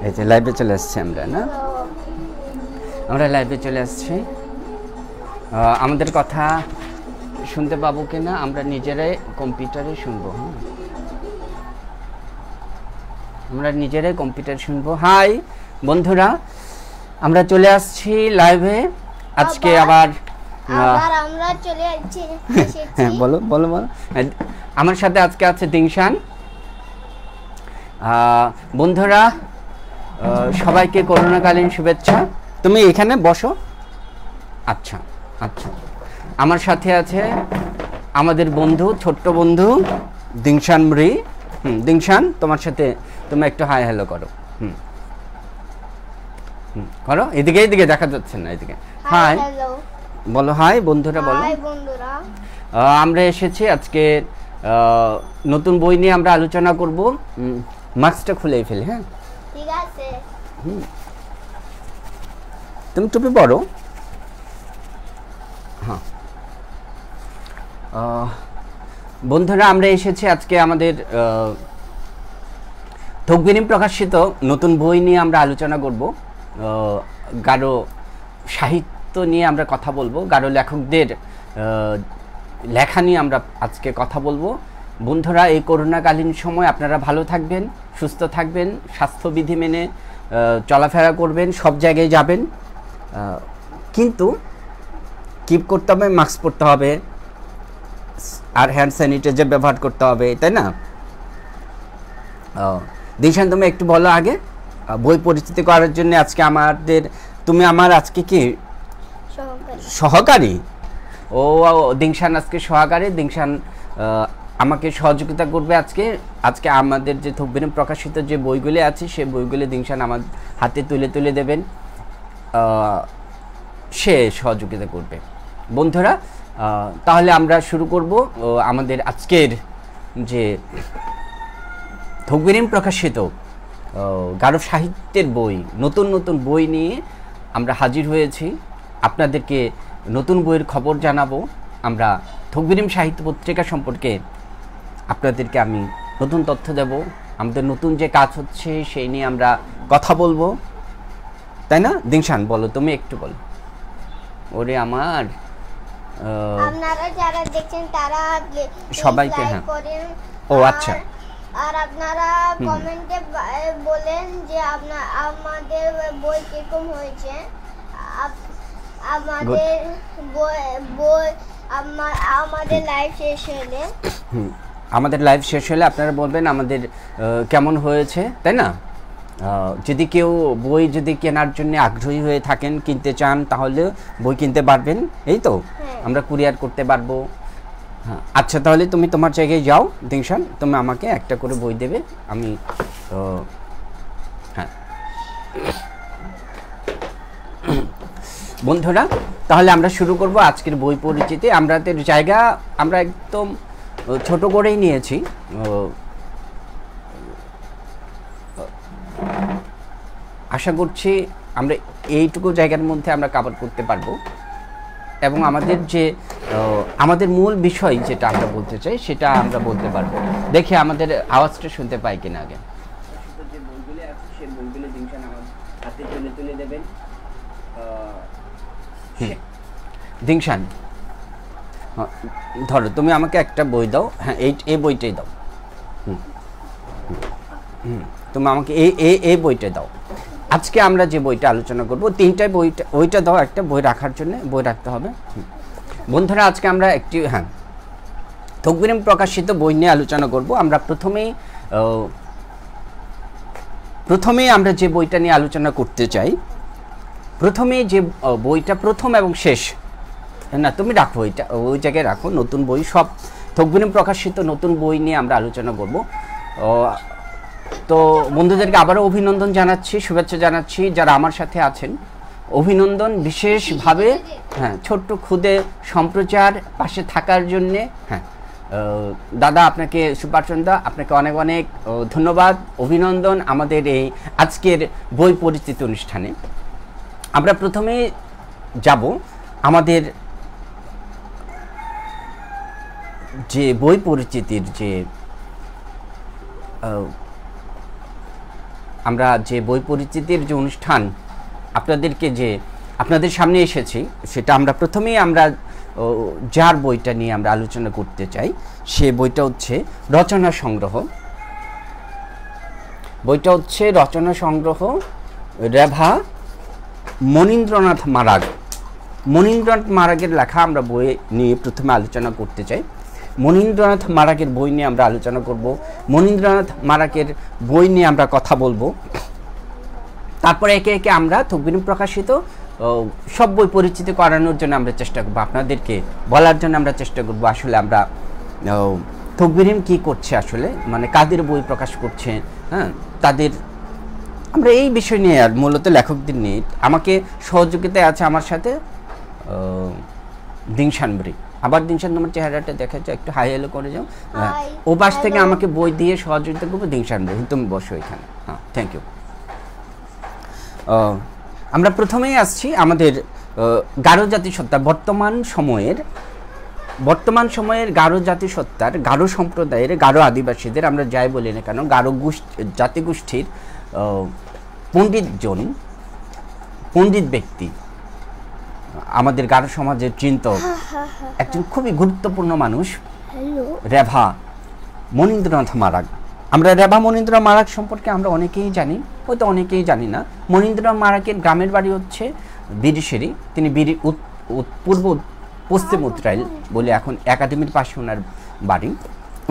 এই যে লাইভে চলে আসছি আমরা, না আমরা লাইভে চলে আসছি। আমাদের কথা শুনতে পাবো কিনা আমরা নিজেরাই কম্পিউটারে শুনবো। হ্যাঁ, আমরা নিজেরাই কম্পিউটার শুনবো। হাই বন্ধুরা, আমরা চলে আসছি লাইভে আজকে আবার আমরা চলে এসেছি। হ্যাঁ বলো বলো বলো। আমার সাথে আজকে আছে দিংশান। বন্ধুরা সবাইকে করোনাকালীন শুভেচ্ছা। তুমি এখানে বসো। আচ্ছা আচ্ছা, আমার সাথে আছে আমাদের বন্ধু, ছোট্ট বন্ধু দিংশান মৃ। দিংশান, তোমার সাথে তুমি একটু হাই হ্যালো করো। করো, এদিকে এদিকে দেখা যাচ্ছে না, এদিকে হাই বলো। হাই বন্ধুরা বলো। হাই বন্ধুরা, আমরা এসেছি আজকে নতুন বই নিয়ে আমরা আলোচনা করব। মাস্কটা খুলেই ফেলি। হ্যাঁ ঠিক আছে। তুমি টুপি পরো। হ্যাঁ বন্ধুরা, আমরা এসেছি আজকে আমাদের তকবিরিম প্রকাশিত নতুন বই নিয়ে আমরা আলোচনা করব। গারো সাহিত্য নিয়ে আমরা কথা বলবো, গারো লেখকদের লেখা নিয়ে আমরা আজকে কথা বলবো। বন্ধুরা, এই করোনাকালীন সময় আপনারা ভালো থাকবেন, সুস্থ থাকবেন, স্বাস্থ্যবিধি মেনে চলাফেরা করবেন, সব জায়গায় যাবেন, কিন্তু কিপ করতে হবে, মাস্ক পরতে হবে আর হ্যান্ড স্যানিটাইজার ব্যবহার করতে হবে, তাই না? দিশান, তুমি একটু বলো আগে বই পরিচিতি করার জন্য। আজকে আমাদের, তুমি আমার আজকে কি সহকারী? ও দিংশান আজকে সহকারী। দিংশান আমাকে সহযোগিতা করবে আজকে। আজকে আমাদের যে তকবিরিম প্রকাশিত যে বইগুলি আছে সেই বইগুলি দিংশান আমার হাতে তুলে তুলে দেবেন, সে সহযোগিতা করবে। বন্ধুরা, তাহলে আমরা শুরু করব আমাদের আজকের যে তকবিরিম প্রকাশিত গারো সাহিত্যের বই, নতুন নতুন বই নিয়ে আমরা হাজির হয়েছি। আপনাদেরকে নতুন বইয়ের খবর জানাবো। আমরা তকবিরিম সাহিত্য পত্রিকা সম্পর্কে আপনাদেরকে আমি নতুন তথ্য দেব। আমাদের নতুন যে কাজ হচ্ছে সেই নিয়ে আমরা কথা বলবো, তাই না? দিংশান বলো, তুমি একটু বলো। ওরে আমার, আপনারা যারা দেখছেন তারা সবাইকে হ্যাঁ। ও আচ্ছা, আর আপনারা কমেন্টে বলেন যে আমাদের বই কিরকম হয়েছে। আমাদের বই আমাদের লাইভ শেষ হলে আমাদের লাইভ শেষ হলে আপনারা বলবেন আমাদের কেমন হয়েছে, তাই না? যদি কেউ বই যদি কেনার জন্য আগ্রহী হয়ে থাকেন, কিনতে চান, তাহলে বই কিনতে পারবেন, এই তো আমরা কুরিয়ার করতে পারবো। হ্যাঁ আচ্ছা, তাহলে তুমি তোমার জায়গায় যাও দিংশান, তুমি আমাকে একটা করে বই দেবে। আমি হ্যাঁ বন্ধুরা, তাহলে আমরা শুরু করব আজকের বই পরিচিতি। আমাদের জায়গা আমরা একদম ছোট করেই নিয়েছি। আশা করছি আমরা এইটুকু জায়গার মধ্যে আমরা কভার করতে পারবো, এবং আমাদের যে আমাদের মূল বিষয় যেটা আমরা বলতে চাই সেটা আমরা বলতে পারবো। দেখি আমাদের আওয়াজটা শুনতে পাই কিনা আগে। যে বইগুলো আছে সেই বইগুলো দিংশান আমার হাতে তুলে তুলে দেবেন। দিংশান ধরো, তুমি আমাকে একটা বই দাও। হ্যাঁ, এই বইটাই দাও। তুমি আমাকে এই বইটা দাও। আজকে আমরা যে বইটা আলোচনা করব, তিনটায় বইটা, ওইটা দাও, একটা বই রাখার জন্য বই রাখতে হবে। বন্ধুরা, আজকে আমরা একটি তকবিরিম প্রকাশিত বই নিয়ে আলোচনা করব। আমরা প্রথমেই আমরা যে বইটা নিয়ে আলোচনা করতে চাই, প্রথমে যে বইটা, প্রথম এবং শেষ, না তুমি রাখো ওইটা, ওই জায়গায় রাখো। নতুন বই, সব তকবিরিম প্রকাশিত নতুন বই নিয়ে আমরা আলোচনা করব। তো বন্ধুদেরকে আবারও অভিনন্দন জানাচ্ছি, শুভেচ্ছা জানাচ্ছি যারা আমার সাথে আছেন। অভিনন্দন বিশেষভাবে, হ্যাঁ, ছোট্ট খুদে সম্প্রচার পাশে থাকার জন্যে। হ্যাঁ দাদা, আপনাকে সুপারচন্দা, আপনাকে অনেক অনেক ধন্যবাদ, অভিনন্দন আমাদের এই আজকের বই পরিচিতি অনুষ্ঠানে। আমরা প্রথমে যাব আমাদের যে বই পরিচিতির যে আমরা যে বই পরিচিতির যে অনুষ্ঠান আপনাদেরকে যে আপনাদের সামনে এসেছি, সেটা আমরা প্রথমেই আমরা যার বইটা নিয়ে আমরা আলোচনা করতে চাই সে বইটা হচ্ছে রচনা সংগ্রহ। বইটা হচ্ছে রচনা সংগ্রহ, রেভা মনীন্দ্রনাথ মারাগ। মনীন্দ্রনাথ মারাগের লেখা আমরা বই নিয়ে প্রথমে আলোচনা করতে চাই। মনীন্দ্রনাথ মারাগের বই নিয়ে আমরা আলোচনা করব, মনীন্দ্রনাথ মারাগের বই নিয়ে আমরা কথা বলবো। তারপরে একে একে আমরা তকবিরিম প্রকাশিত সব বই পরিচিত করানোর জন্য আমরা চেষ্টা করব, আপনাদেরকে বলার জন্য আমরা চেষ্টা করব আসলে আমরা তকবিরিম কি করছে, আসলে মানে কাদের বই প্রকাশ করছে, হ্যাঁ তাদের আমরা এই বিষয় নিয়ে আর মূলত লেখকদের নিয়ে আমাকে সহযোগিতায় আছে আমার সাথে দিনশানবরি। আবার দিনশান তোমার চেহারাটা দেখা যায়, একটু হাই হ্যালো করে যাও। ও পাশ থেকে আমাকে বই দিয়ে সহযোগিতা করবো দিনশানবরি, তুমি বসো এখানে। হ্যাঁ, থ্যাংক ইউ। আমরা প্রথমেই আসছি আমাদের গারো জাতিসত্তার বর্তমান সময়ের গারো জাতিসত্তার, গারো সম্প্রদায়ের, গারো আদিবাসীদের আমরা যাই বলি না কেন, গারো জাতিগোষ্ঠীর পণ্ডিত ব্যক্তি, আমাদের গারো সমাজের চিন্তক, একজন খুবই গুরুত্বপূর্ণ মানুষ রেভা মনীন্দ্রনাথ মারাগ। আমরা রেভা মনীন্দ্রনাথ মারাগ সম্পর্কে আমরা অনেকেই জানি, হয়তো অনেকেই জানি না। মনীন্দ্রনাথ মারাগের গ্রামের বাড়ি হচ্ছে বিরিশেরি। তিনি পশ্চিম উত্তরাইল বলে এখন একাডেমির পাশে ওনার বাড়ি।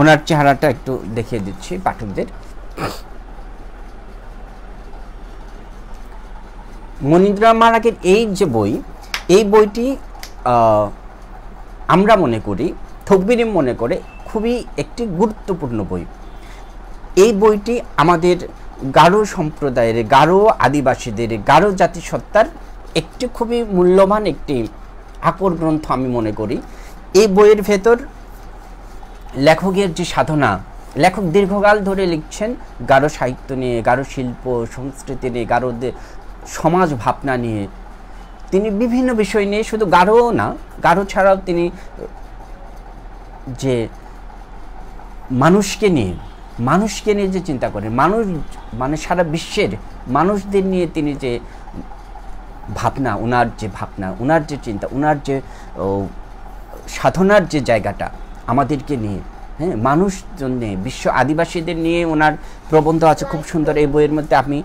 ওনার চেহারাটা একটু দেখিয়ে দিচ্ছি পাঠকদের। মনীন্দ্রনাথ মারাগের এই যে বই, এই বইটি আমরা মনে করি, তকবিরিম মনে করে খুবই একটি গুরুত্বপূর্ণ বই। এই বইটি আমাদের গারো সম্প্রদায়ের, গারো আদিবাসীদের, গারো জাতিসত্তার একটি খুবই মূল্যবান একটি আকর গ্রন্থ আমি মনে করি। এই বইয়ের ভেতর লেখকের যে সাধনা, লেখক দীর্ঘকাল ধরে লিখছেন গারো সাহিত্য নিয়ে, গারো শিল্প সংস্কৃতি নিয়ে, গারোদের সমাজ ভাবনা নিয়ে। তিনি বিভিন্ন বিষয় নিয়ে, শুধু গারো না, গারো ছাড়াও তিনি যে মানুষকে নিয়ে যে চিন্তা করেন, মানুষ মানে সারা বিশ্বের মানুষদের নিয়ে তিনি যে ভাবনা, ওনার যে চিন্তা, ওনার যে সাধনার যে জায়গাটা আমাদেরকে নিয়ে, হ্যাঁ মানুষজন নিয়ে, বিশ্ব আদিবাসীদের নিয়ে ওনার প্রবন্ধ আছে খুব সুন্দর। এই বইয়ের মধ্যে আমি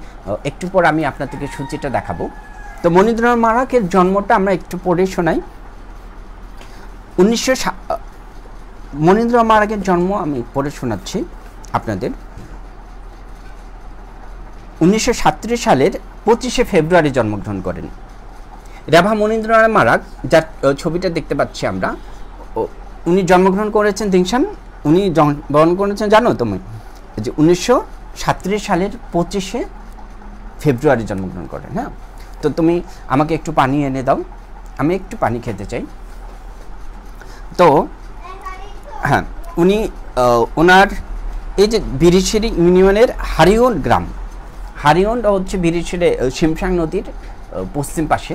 একটু পর আমি আপনাদেরকে সূচিটা দেখাবো। তো মনীন্দ্রনাথ মারাগের জন্মটা আমরা একটু পড়ে শোনাই। মনীন্দ্রনাথ মারাগের জন্ম আমি পড়ে শোনাচ্ছি আপনাদের। 1937 সালের 25শে ফেব্রুয়ারি জন্মগ্রহণ করেন রেভা মনীন্দ্রনাথ মারাগ, যার ছবিটা দেখতে পাচ্ছি আমরা। উনি জন্মগ্রহণ করেছেন দিংশান, উনি জন্মগ্রহণ করেছেন জানো তুমি, যে 1937 সালের 25শে ফেব্রুয়ারি জন্মগ্রহণ করেন। হ্যাঁ, তো তুমি আমাকে একটু পানি এনে দাও, আমি একটু পানি খেতে চাই। তো হ্যাঁ, উনি ওনার এই যে বিরিশেরি ইউনিয়নের হারিওন গ্রাম, হারিওন হচ্ছে বিরিশেরি শিমসাং নদীর পশ্চিম পাশে,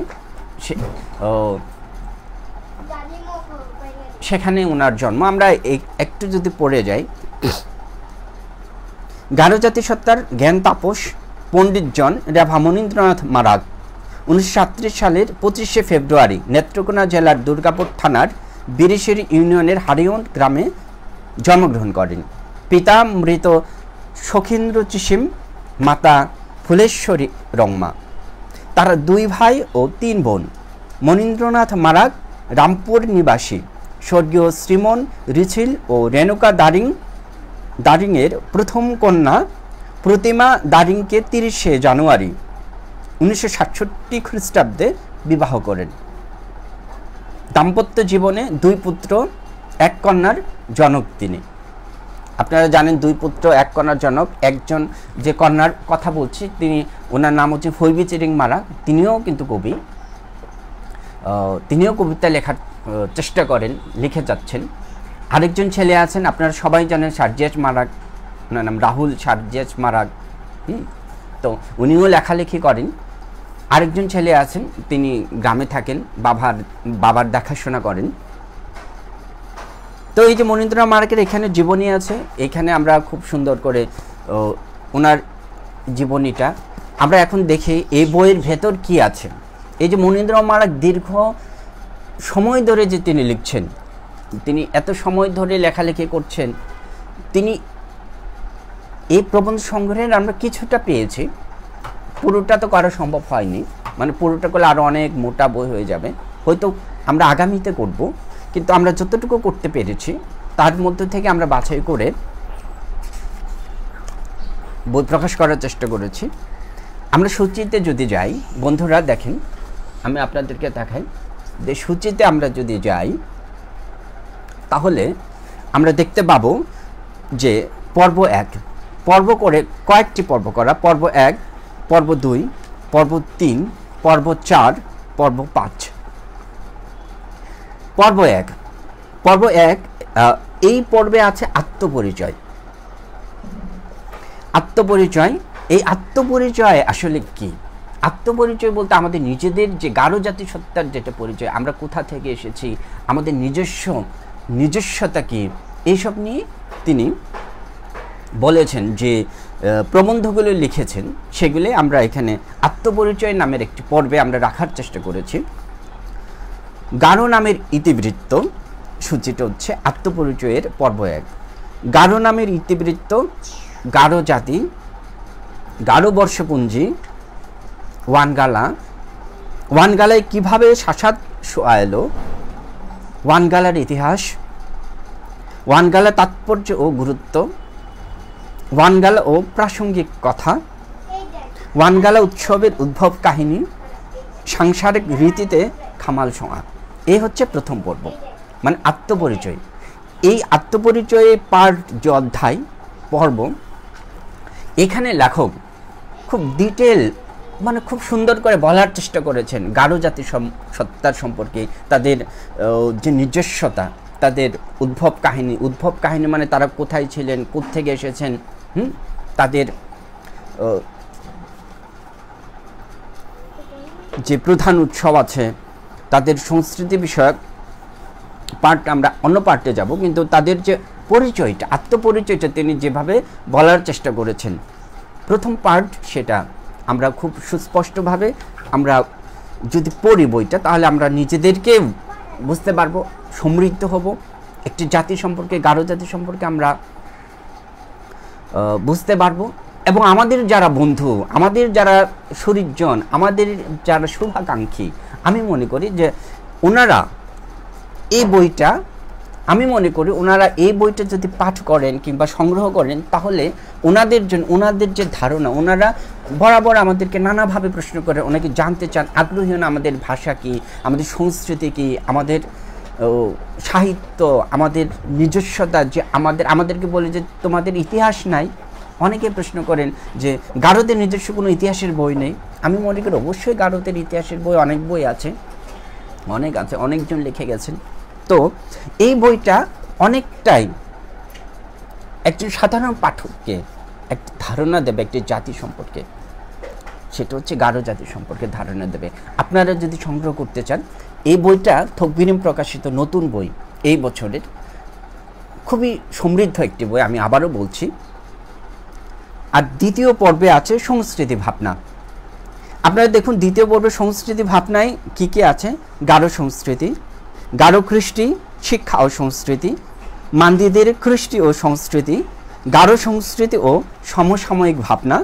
সেখানে ওনার জন্ম। আমরা একটু যদি পড়ে যাই, গারো জাতিসত্তার জ্ঞান তাপস পণ্ডিতজন রেভা মনীন্দ্রনাথ মারাগ 1937 সালের 25শে ফেব্রুয়ারি নেত্রকোনা জেলার দুর্গাপুর থানার বিরিশেরি ইউনিয়নের হারিওন গ্রামে জন্মগ্রহণ করেন। পিতা মৃত সখীন্দ্র চিসিম, মাতা ফুলেশ্বরী রংমা। তারা 2 ভাই ও 3 বোন। মনীন্দ্রনাথ মারাগ রামপুর নিবাসী। স্বর্গীয় শ্রীমন রিছিল ও রেণুকা দারিংয়ের প্রথম কন্যা প্রতিমা দারিংকে 30শে জানুয়ারি 1967 খ্রিস্টাব্দে বিবাহ করেন। দাম্পত্য জীবনে 2 পুত্র 1 কন্যার জনক তিনি। আপনারা জানেন 2 পুত্র 1 কন্যার জনক। একজন যে কন্যার কথা বলছি, তিনি, ওনার নাম হচ্ছে ফৈবি চিরিং মারাগ। তিনিও কিন্তু কবি, তিনিও কবিতা লেখার চেষ্টা করেন, লিখে যাচ্ছেন। আরেকজন ছেলে আছেন, আপনারা সবাই জানেন সার্জিয়াস মারাগ, ওনার নাম রাহুল সার্জিয়াস মারাগ। তো উনিও লেখালেখি করেন। আরেকজন ছেলে আছেন, তিনি গ্রামে থাকেন, বাবার দেখাশোনা করেন। তো এই যে মনীন্দ্রনাথ মারাগের এখানে জীবনী আছে, এখানে আমরা খুব সুন্দর করে ওনার জীবনীটা আমরা এখন দেখি এই বইয়ের ভেতর কি আছে। এই যে মনীন্দ্রনাথ মারাক দীর্ঘ সময় ধরে যে তিনি লিখছেন, তিনি এত সময় ধরে লেখালেখি করছেন, তিনি এই প্রবন্ধ সংগ্রহের আমরা কিছুটা পেয়েছি, পুরোটা তো করা সম্ভব হয়নি, মানে পুরোটা করলে আরও অনেক মোটা বই হয়ে যাবে, হয়তো আমরা আগামীতে করব, কিন্তু আমরা যতটুকু করতে পেরেছি তার মধ্য থেকে আমরা বাছাই করে বই প্রকাশ করার চেষ্টা করেছি। আমরা সূচিতে যদি যাই, বন্ধুরা দেখেন আমি আপনাদেরকে দেখাই যে সূচিতে আমরা যদি যাই তাহলে আমরা দেখতে পাবো যে পর্ব 1 পর্ব করে কয়েকটি পর্ব করা, পর্ব 1, পর্ব 2, পর্ব 3, পর্ব 4, পর্ব 5। পর্ব 1 এই পর্বে আছে আত্মপরিচয়। এই আত্মপরিচয় আসলে কি? আত্মপরিচয় বলতে আমাদের নিজেদের যে গারো জাতিসত্তার যেটা পরিচয়, আমরা কোথা থেকে এসেছি, আমাদের নিজস্বতা কি, এইসব নিয়ে তিনি বলেছেন যে প্রবন্ধগুলো লিখেছেন, সেগুলি আমরা এখানে আত্মপরিচয় নামের একটি পর্বে আমরা রাখার চেষ্টা করেছি। গারো নামের ইতিবৃত্ত সূচিটা হচ্ছে আত্মপরিচয়ের পর্ব 1। গারো নামের ইতিবৃত্ত, গারো জাতি, গারো বর্ষপুঞ্জি, ওয়ানগালায় কিভাবে শাসাত শোয়া এলো, ওয়ানগালার ইতিহাস, ওয়ানগালা তাৎপর্য ও গুরুত্ব, ওয়ানগালা ও প্রাসঙ্গিক কথা, ওয়ানগালা উৎসবের উদ্ভব কাহিনী, সাংসারিক রীতিতে খামাল সোয়া। এই হচ্ছে প্রথম পর্ব, মানে আত্মপরিচয়। এই আত্মপরিচয়ে পার যে অধ্যায় পর্ব, এখানে লেখক খুব ডিটেল মানে খুব সুন্দর করে বলার চেষ্টা করেছেন গারো জাতি সত্তার সম্পর্কে, তাদের যে নিজস্বতা, তাদের উদ্ভব কাহিনী মানে তারা কোথায় ছিলেন, কোত্থেকে এসেছেন, তাদের যে প্রধান উৎসব আছে, তাদের সংস্কৃতি বিষয়ক পার্ট আমরা অন্য পার্টে যাব, কিন্তু তাদের যে পরিচয়টা, আত্মপরিচয়টা তিনি যেভাবে বলার চেষ্টা করেছেন প্রথম পার্ট, সেটা আমরা খুব সুস্পষ্টভাবে আমরা যদি পড়ি বইটা, তাহলে আমরা নিজেদেরকে বুঝতে পারবো, সমৃদ্ধ হব, একটি জাতি সম্পর্কে, গারো জাতি সম্পর্কে আমরা বুঝতে পারবো। এবং আমাদের যারা বন্ধু, আমাদের যারা শরীরজন, আমাদের যারা শুভাকাঙ্ক্ষী, আমি মনে করি যে ওনারা এই বইটা, আমি মনে করি ওনারা এই বইটা যদি পাঠ করেন কিংবা সংগ্রহ করেন, তাহলে ওনাদের জন্য, ওনাদের যে ধারণা, ওনারা বরাবর আমাদেরকে নানাভাবে প্রশ্ন করে, ওনাকে জানতে চান, আগ্রহী হন আমাদের ভাষা কি, আমাদের সংস্কৃতি কি, আমাদের সাহিত্য, আমাদের নিজস্বতা, যে আমাদেরকে বলে যে তোমাদের ইতিহাস নাই। অনেকে প্রশ্ন করেন যে গারোদের নিজস্ব কোনো ইতিহাসের বই নেই। আমি মনে করি অবশ্যই গারোদের ইতিহাসের বই, অনেক বই আছে, অনেকজন লিখে গেছেন। তো এই বইটা অনেকটাই একজন সাধারণ পাঠককে একটা ধারণা দেবে একটি জাতি সম্পর্কে, সেটা হচ্ছে গারো জাতি সম্পর্কে ধারণা দেবে। আপনারা যদি সংগ্রহ করতে চান, এই বইটা থকবিরিম প্রকাশিত নতুন বই, এই বছরের খুবই সমৃদ্ধ একটি বই, আমি আবারও বলছি। আর দ্বিতীয় পর্বে আছে সংস্কৃতি ভাবনা। আপনারা দেখুন দ্বিতীয় পর্বে সংস্কৃতি ভাবনায় কি কি আছে: গারো সংস্কৃতি, গারো কৃষ্টি, শিক্ষা ও সংস্কৃতি, মান্দিদের কৃষ্টি ও সংস্কৃতি, গারো সংস্কৃতি ও সমসাময়িক ভাবনা,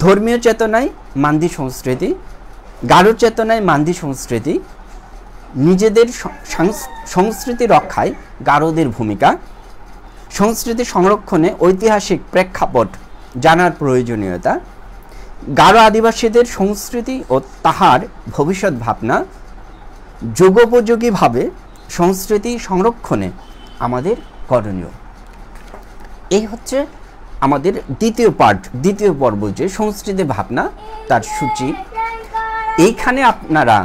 ধর্মীয় চেতনায় মান্দি সংস্কৃতি, গারো চেতনায় মান্দি সংস্কৃতি, নিজেদের সংস্কৃতি রক্ষায় গারোদের ভূমিকা, সংস্কৃতি সংরক্ষণে ঐতিহাসিক প্রেক্ষাপট জানার প্রয়োজনীয়তা, গারো আদিবাসীদের সংস্কৃতি ও তাহার ভবিষ্যৎ ভাবনা, যুগোপযোগীভাবে সংস্কৃতি সংরক্ষণে আমাদের করণীয়। এই হচ্ছে আমাদের দ্বিতীয় পর্ব, যে সংস্কৃতি ভাবনা, তার সূচি। এইখানে আপনারা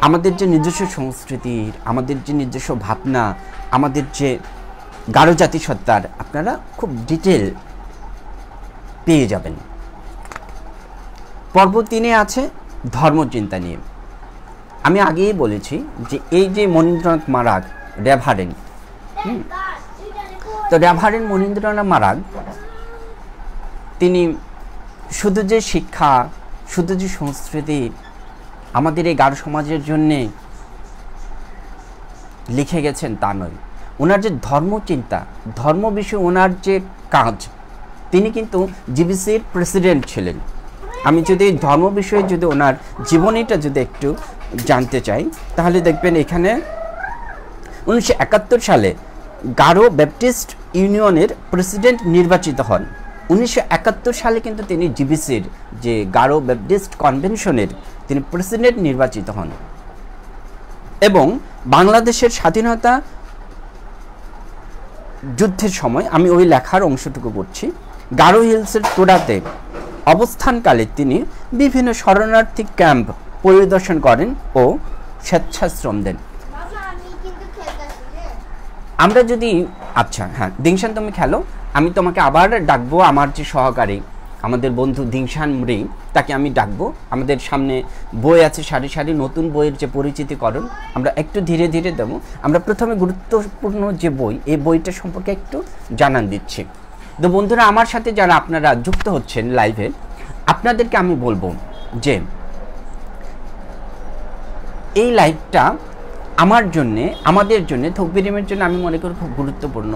আমাদের যে নিজস্ব সংস্কৃতির, আমাদের যে নিজস্ব ভাবনা, আমাদের যে গারো জাতিসত্তার আপনারা খুব ডিটেল পেয়ে যাবেন। পর্ব 3-এ আছে ধর্মচিন্তা নিয়ে। আমি আগেই বলেছি যে এই যে মনীন্দ্রনাথ মারাক, রেভারেন্ড, তো রেভারেন্ড মনীন্দ্রনাথ মারাক তিনি শুধু যে শিক্ষা, শুধু যে সংস্কৃতি আমাদের এই গারো সমাজের জন্যে লিখে গেছেন তা নয়। ওনার যে ধর্মচিন্তা, ধর্ম বিষয়ে ওনার যে কাজ, তিনি কিন্তু জিবিসির প্রেসিডেন্ট ছিলেন। আমি যদি ধর্ম বিষয়ে যদি ওনার জীবনীটা যদি একটু জানতে চাই, তাহলে দেখবেন এখানে 1971 সালে গারো ব্যাপটিস্ট ইউনিয়নের প্রেসিডেন্ট নির্বাচিত হন। 1971 সালে কিন্তু তিনি জিবিসির যে গারো ব্যাপটিস্ট কনভেনশনের তিনি প্রেসিডেন্ট নির্বাচিত হন। এবং বাংলাদেশের স্বাধীনতা যুদ্ধের সময়, আমি ওই লেখার অংশটুকু পড়ছি, গারো হিলসের তোড়াতে অবস্থানকালে তিনি বিভিন্ন শরণার্থী ক্যাম্প পরিদর্শন করেন ও স্বেচ্ছাশ্রম দেন। আমরা যদি, আচ্ছা হ্যাঁ দিংশান তুমি খেলো, আমি তোমাকে আবার ডাকবো। আমার যে সহকারী, আমাদের বন্ধু দিংশান মৃ, তাকে আমি ডাকবো। আমাদের সামনে বই আছে সারি সারি, নতুন বইয়ের যে পরিচিতিকরণ আমরা একটু ধীরে ধীরে দেবো। আমরা প্রথমে গুরুত্বপূর্ণ যে বই, এই বইটা সম্পর্কে একটু জানান দিচ্ছি। তো বন্ধুরা, আমার সাথে যারা আপনারা যুক্ত হচ্ছেন লাইভে, আপনাদেরকে আমি বলবো যে এই লাইভটা আমার জন্যে, আমাদের জন্যে, থকবিরিমের জন্য আমি মনে করি খুব গুরুত্বপূর্ণ।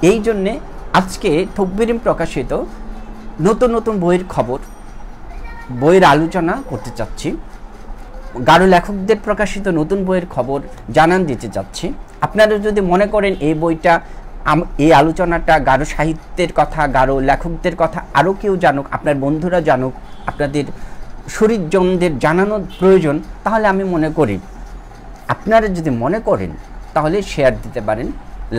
এই জন্যে আজকে থকবিরিম প্রকাশিত নতুন নতুন বইয়ের খবর, বইয়ের আলোচনা করতে চাচ্ছি। গারো লেখকদের প্রকাশিত নতুন বইয়ের খবর জানান দিতে চাচ্ছি। আপনারা যদি মনে করেন এই বইটা, এই আলোচনাটা গারো সাহিত্যের কথা, গারো লেখকদের কথা আরও কেউ জানুক, আপনার বন্ধুরা জানুক, আপনাদের শরীরজনদের জানানোর প্রয়োজন, তাহলে আমি মনে করি আপনারা যদি মনে করেন তাহলে শেয়ার দিতে পারেন।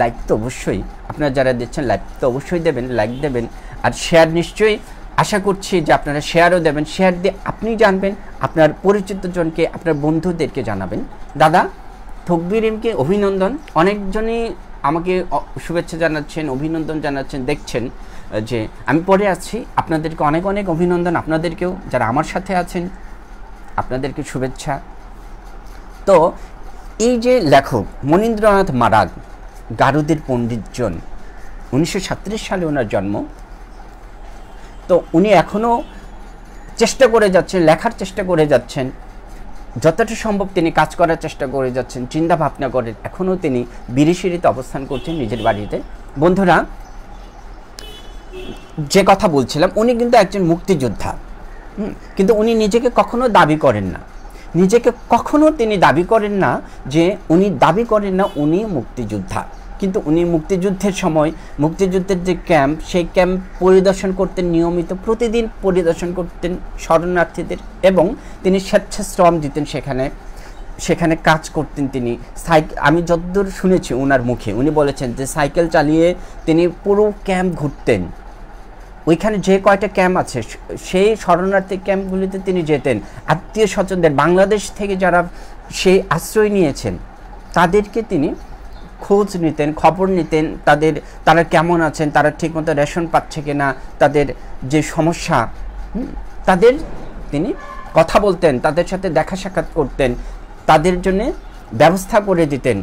লাইক তো অবশ্যই, আপনারা যারা দিচ্ছেন লাইক তো অবশ্যই দেবেন, লাইক দেবেন। আর শেয়ার নিশ্চয়ই আশা করছি যে আপনারা শেয়ারও দেবেন। শেয়ার দিয়ে আপনি জানবেন, আপনার পরিচিতজনকে, আপনার বন্ধুদেরকে জানাবেন। দাদা থকবিরিমকে অভিনন্দন। অনেকজনই আমাকে শুভেচ্ছা জানাচ্ছেন, অভিনন্দন জানাচ্ছেন, দেখছেন যে আমি পড়ে আছি। আপনাদেরকে অনেক অনেক অভিনন্দন, আপনাদেরকেও যারা আমার সাথে আছেন আপনাদেরকে শুভেচ্ছা। তো এই যে লেখক মনীন্দ্রনাথ মারাগ, গারোদের পণ্ডিতজন, 1937 সালে ওনার জন্ম। তো উনি এখনও চেষ্টা করে যাচ্ছেন, লেখার চেষ্টা করে যাচ্ছেন, যতটা সম্ভব তিনি কাজ করার চেষ্টা করে যাচ্ছেন, চিন্তা ভাবনা করেন। এখনও তিনি বিরিশিরিতে অবস্থান করছেন নিজের বাড়িতে। বন্ধুরা, যে কথা বলছিলাম, উনি কিন্তু একজন মুক্তিযোদ্ধা, কিন্তু উনি নিজেকে কখনো দাবি করেন না, নিজেকে কখনো তিনি দাবি করেন না যে উনি দাবি করেন না উনি মুক্তিযোদ্ধা। কিন্তু উনি মুক্তিযুদ্ধের সময়, মুক্তিযুদ্ধের যে ক্যাম্প, সেই ক্যাম্প পরিদর্শন করতেন নিয়মিত, প্রতিদিন পরিদর্শন করতেন শরণার্থীদের, এবং তিনি স্বেচ্ছাশ্রম দিতেন, সেখানে কাজ করতেন তিনি। আমি যতদূর শুনেছি ওনার মুখে, উনি বলেছেন যে সাইকেল চালিয়ে তিনি পুরো ক্যাম্প ঘুরতেন। ওইখানে যে কয়টা ক্যাম্প আছে সেই শরণার্থী ক্যাম্পগুলিতে তিনি যেতেন। আত্মীয় স্বজনদের, বাংলাদেশ থেকে যারা সেই আশ্রয় নিয়েছেন তাদেরকে তিনি খোঁজ নিতেন, খবর নিতেন, তারা কেমন আছেন, তারা ঠিকমতো রেশন পাচ্ছে কিনা, তাদের যে সমস্যা, তাদের তিনি কথা বলতেন, তাদের সাথে দেখা সাক্ষাৎ করতেন, তাদের জন্য ব্যবস্থা করে দিতেন।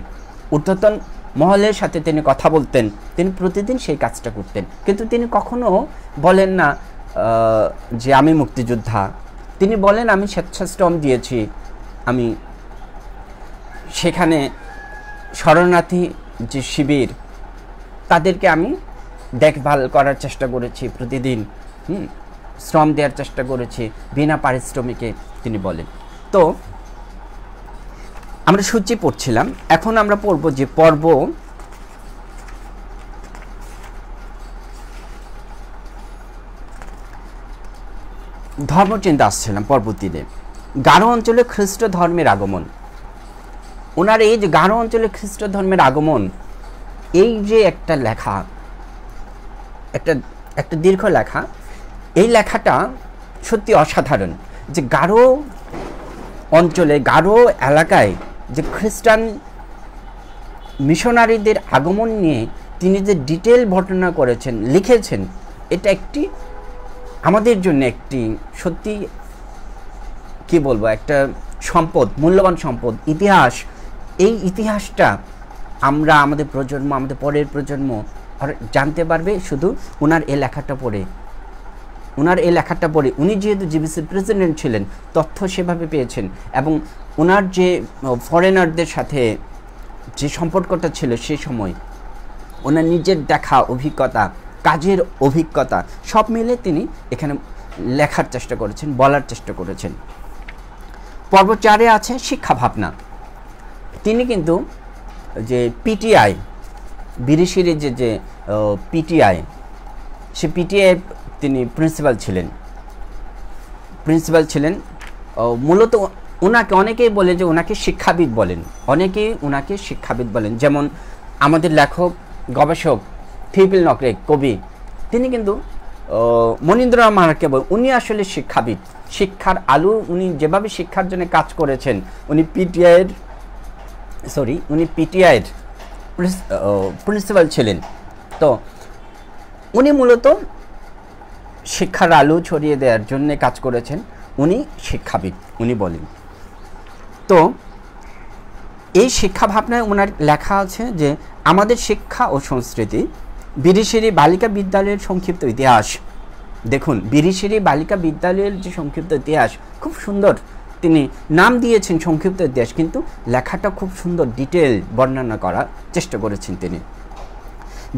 ঊর্ধ্বতন মহলের সাথে তিনি কথা বলতেন, তিনি প্রতিদিন সেই কাজটা করতেন। কিন্তু তিনি কখনো বলেন না যে আমি মুক্তিযোদ্ধা। তিনি বলেন আমি স্বেচ্ছাশ্রম দিয়েছি, আমি সেখানে শরণার্থী যে শিবির তাদেরকে আমি দেখভাল করার চেষ্টা করেছি, প্রতিদিন শ্রম দেওয়ার চেষ্টা করেছি বিনা পারিশ্রমিকে, তিনি বলেন। তো আমরা সূচি পড়ছিলাম, এখন আমরা পড়ব যে পর্ব ধর্মচিন্তা আসছিলাম। পর্ব 3 গারো অঞ্চলে খ্রিস্ট ধর্মের আগমন। ওনার এই যে গারো অঞ্চলে খ্রিস্ট ধর্মের আগমন, এই যে একটা লেখা, একটা দীর্ঘ লেখা, এই লেখাটা সত্যি অসাধারণ। যে গারো অঞ্চলে, গারো এলাকায় যে খ্রিস্টান মিশনারিদের আগমন নিয়ে তিনি যে ডিটেল বর্ণনা করেছেন, লিখেছেন, এটা একটি আমাদের জন্য একটি সত্যি কি বলবো, একটা সম্পদ, মূল্যবান সম্পদ, ইতিহাস। এই ইতিহাসটা আমরা আমাদের প্রজন্ম, আমাদের পরের প্রজন্ম জানতে পারবে শুধু ওনার এই লেখাটা পড়ে। ওনার এই লেখাটা পড়ে উনি যেহেতু জিবিসির প্রেসিডেন্ট ছিলেন, তথ্য সেভাবে পেয়েছেন, এবং ওনার যে ফরেনারদের সাথে যে সম্পর্কটা ছিল সেই সময়, ওনার নিজের দেখা অভিজ্ঞতা, কাজের অভিজ্ঞতা সব মিলে তিনি এখানে লেখার চেষ্টা করেছেন, বলার চেষ্টা করেছেন। পর্ব 4-এ আছে শিক্ষা ভাবনা। তিনি কিন্তু যে পিটিআই, বিরিশির যে পিটিআই, সে পিটিআই তিনি প্রিন্সিপাল ছিলেন। মূলত ওনাকে অনেকেই বলে যে ওনাকে শিক্ষাবিদ বলেন, যেমন আমাদের লেখক গবেষক ফিলিপ নকরেক কবি, তিনি কিন্তু মনীন্দ্রনাথ মারাকে বলেন উনি আসলে শিক্ষাবিদ, শিক্ষার আলু। উনি যেভাবে শিক্ষার জন্য কাজ করেছেন, উনি পিটিআইয়ের প্রিন্সিপাল ছিলেন। তো উনি মূলত শিক্ষার আলো ছড়িয়ে দেওয়ার জন্য কাজ করেছেন, উনি শিক্ষাবিদ উনি বলেন। তো এই শিক্ষা ভাবনায় ওনার লেখা আছে যে আমাদের শিক্ষা ও সংস্কৃতি, বিরিশিরি বালিকা বিদ্যালয়ের সংক্ষিপ্ত ইতিহাস। দেখুন, বিরিশিরি বালিকা বিদ্যালয়ের যে সংক্ষিপ্ত ইতিহাস খুব সুন্দর, তিনি নাম দিয়েছেন সংক্ষিপ্ত ইতিহাস, কিন্তু লেখাটা খুব সুন্দর ডিটেল বর্ণনা করার চেষ্টা করেছেন তিনি।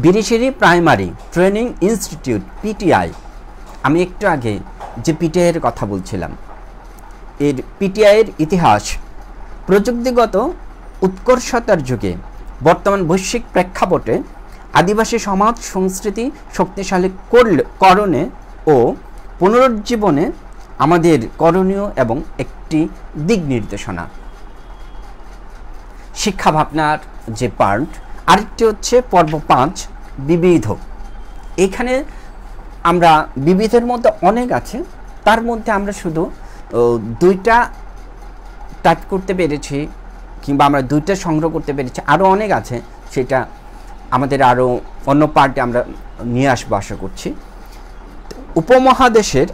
Birishiri primary training institute PTI, আমি একটু আগে যে পিটিআইয়ের কথা বলছিলাম, এর পিটিআইয়ের ইতিহাস প্রযুক্তিগত উৎকর্ষতার যুগে বর্তমান বৈশ্বিক প্রেক্ষাপটে আদিবাসী সমাজ সংস্কৃতি শক্তিশালী করণে ও পুনরুজ্জীবনে আমাদের করণীয় এবং একটি দিক নির্দেশনা। শিক্ষা ভাবনার যে পার্ট, আরেকটি হচ্ছে পর্ব 5 বিবিধ। এখানে আমরা বিবিধের মধ্যে অনেক আছে, তার মধ্যে আমরা শুধু 2টা টাইপ করতে পেরেছি, কিংবা আমরা 2টা সংগ্রহ করতে পেরেছি, আরও অনেক আছে, সেটা আমাদের আরও অন্য পার্টে আমরা নিয়ে আসবো আশা করছি। উপমহাদেশের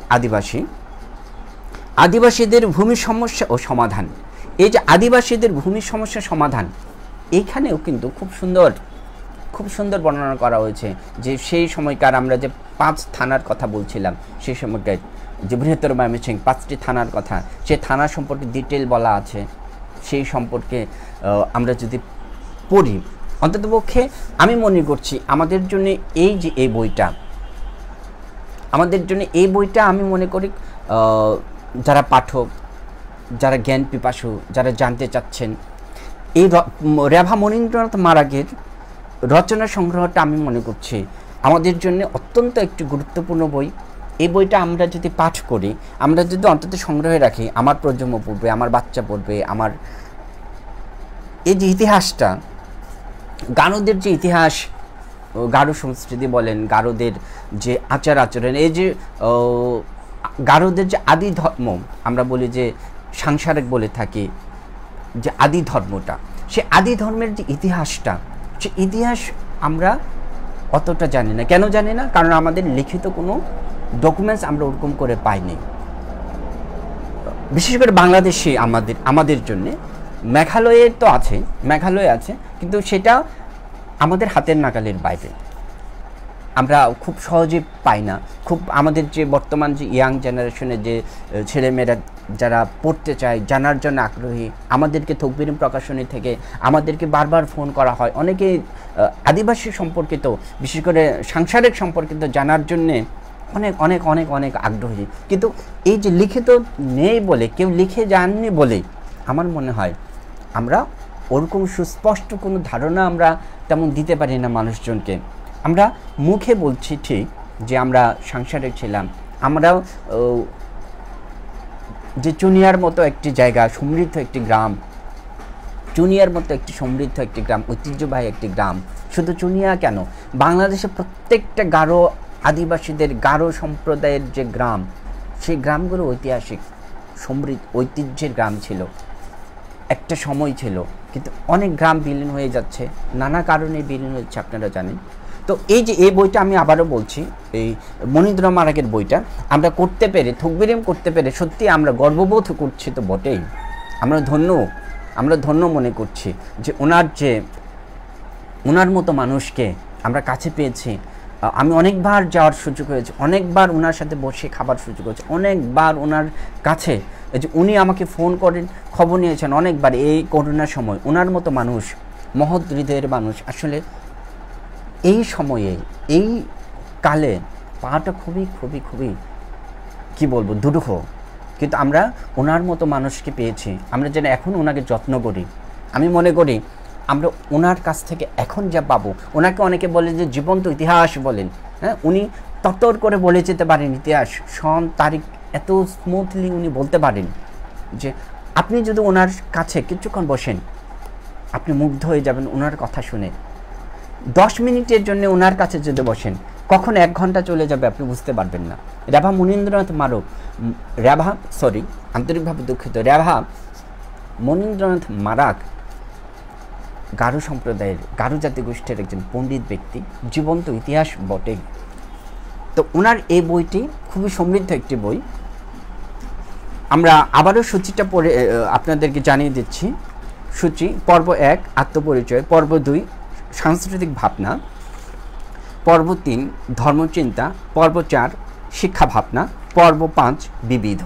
আদিবাসীদের ভূমি সমস্যা ও সমাধান। এই যে আদিবাসীদের ভূমি সমস্যা সমাধান, এইখানেও কিন্তু খুব সুন্দর বর্ণনা করা হয়েছে যে সেই সময়কার আমরা যে 5 থানার কথা বলছিলাম, সেই সময়কার যে বৃহত্তর ময়মনসিংহ 5টি থানার কথা, সেই থানা সম্পর্কে ডিটেল বলা আছে। সেই সম্পর্কে আমরা যদি পড়ি, অন্ততপক্ষে আমি মনে করছি আমাদের জন্য এই বইটা আমি মনে করি যারা পাঠক, যারা জ্ঞান পিপাসু, যারা জানতে চাচ্ছেন, এই রেভা মনীন্দ্রনাথ মারাগের রচনা সংগ্রহটা আমি মনে করছি আমাদের জন্য অত্যন্ত একটি গুরুত্বপূর্ণ বই। এই বইটা আমরা যদি পাঠ করি, আমরা যদি অন্তত সংগ্রহে রাখি, আমার প্রজন্ম পড়বে, আমার বাচ্চা পড়বে, আমার এই যে ইতিহাসটা, গারোদের যে ইতিহাস, গারো সংস্কৃতি বলেন, গারোদের যে আচার আচরণ, এই যে গারোদের যে আদি ধর্ম, আমরা বলি যে সাংসারিক বলে থাকি, যে আদি ধর্মটা, সে আদি ধর্মের যে ইতিহাসটা, সে ইতিহাস আমরা অতটা জানি না। কেন জানি না? কারণ আমাদের লিখিত কোনো ডকুমেন্টস আমরা ওরকম করে পাইনি। বিশেষ করে বাংলাদেশে আমাদের জন্যে মেঘালয়ে তো আছে, মেঘালয়ে আছে, কিন্তু সেটা আমাদের হাতের নাগালের বাইরে, আমরা খুব সহজে পাই না। খুব আমাদের যে বর্তমান যে ইয়াং জেনারেশনের যে ছেলেমেয়েরা যারা পড়তে চায়, জানার জন্য আগ্রহী, আমাদেরকে তকবির প্রকাশনী থেকে আমাদেরকে বারবার ফোন করা হয়, অনেকে আদিবাসী সম্পর্কিত, বিশেষ করে সাংসারিক সম্পর্কিত জানার জন্যে অনেক অনেক অনেক অনেক আগ্রহী। কিন্তু এই যে লিখিত নেই বলে, কেউ লিখে যাননি বলে আমার মনে হয় আমরা ওরকম সুস্পষ্ট কোনো ধারণা আমরা তেমন দিতে পারি না মানুষজনকে। আমরা মুখে বলছি ঠিক যে আমরা সাংসারিক ছিলাম, আমরাও যে চুনিয়ার মতো একটি জায়গা, সমৃদ্ধ একটি গ্রাম, চুনিয়ার মতো একটি সমৃদ্ধ একটি গ্রাম, ঐতিহ্যবাহী একটি গ্রাম, শুধু চুনিয়া কেন, বাংলাদেশে প্রত্যেকটা গারো আদিবাসীদের, গারো সম্প্রদায়ের যে গ্রাম, সেই গ্রামগুলো ঐতিহাসিক সমৃদ্ধ ঐতিহ্যের গ্রাম ছিল, একটা সময় ছিল। কিন্তু অনেক গ্রাম বিলীন হয়ে যাচ্ছে, নানা কারণে বিলীন হচ্ছে, আপনারা জানেন। তো এই যে এই বইটা আমি আবারও বলছি, এই মনীন্দ্রনাথ মারাগের বইটা আমরা করতে পেরে, তকবিরেম করতে পেরে সত্যি আমরা গর্ববোধ করছি তো বটেই, আমরা ধন্য মনে করছি যে ওনার মতো মানুষকে আমরা কাছে পেয়েছি, আমি অনেকবার যাওয়ার সুযোগ হয়েছে, অনেকবার ওনার সাথে বসে খাবার সুযোগ হয়েছে, অনেকবার ওনার কাছে এই যে উনি আমাকে ফোন করেন, খবর নিয়েছেন অনেকবার এই করোনার সময়। ওনার মতো মানুষ, মহৎ হৃদয়ের মানুষ আসলে এই সময়ে এই কালে পাওয়াটা খুবই খুবই খুবই কি বলবো দুরূহ। কিন্তু আমরা ওনার মতো মানুষকে পেয়েছি, আমরা যেন এখন ওনাকে যত্ন করি। আমি মনে করি আমরা ওনার কাছ থেকে এখন যা পাবো, ওনাকে অনেকে বলে যে জীবন্ত ইতিহাস বলেন, হ্যাঁ, উনি তত্তর করে বলে যেতে পারেন ইতিহাস, সন তারিখ এত স্মুথলি উনি বলতে পারেন যে আপনি যদি ওনার কাছে কিছুক্ষণ বসেন আপনি মুগ্ধ হয়ে যাবেন ওনার কথা শুনে। 10 মিনিটের জন্য ওনার কাছে যদি বসেন কখন 1 ঘন্টা চলে যাবে আপনি বুঝতে পারবেন না। রাভা মনীন্দ্রনাথ মারক, আন্তরিকভাবে দুঃখিত, রাভা মনীন্দ্রনাথ মারাক গারো সম্প্রদায়ের, গারো জাতিগোষ্ঠীর একজন পণ্ডিত ব্যক্তি, জীবন্ত ইতিহাস বটে। তো ওনার এই বইটি খুবই সমৃদ্ধ একটি বই। আমরা আবারও সূচিটা পড়ে আপনাদেরকে জানিয়ে দিচ্ছি। সূচি: পর্ব 1 আত্মপরিচয়, পর্ব 2 সাংস্কৃতিক ভাবনা, পর্ব 3 ধর্মচিন্তা, পর্ব 4 শিক্ষা ভাবনা, পর্ব 5 বিবিধ।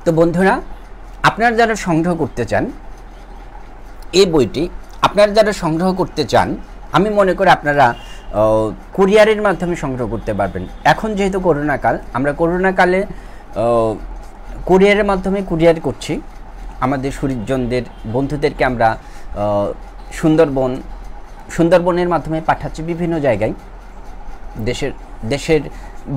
তো বন্ধুরা, আপনারা যারা সংগ্রহ করতে চান এই বইটি, আপনারা যারা সংগ্রহ করতে চান, আমি মনে করি আপনারা কুরিয়ারের মাধ্যমে সংগ্রহ করতে পারবেন। এখন যেহেতু করোনাকাল, আমরা করোনাকালে কুরিয়ারের মাধ্যমে কুরিয়ার করছি। আমাদের সুরিজনদের বন্ধুদেরকে আমরা সুন্দরবনের মাধ্যমে পাঠাচ্ছি বিভিন্ন জায়গায়, দেশের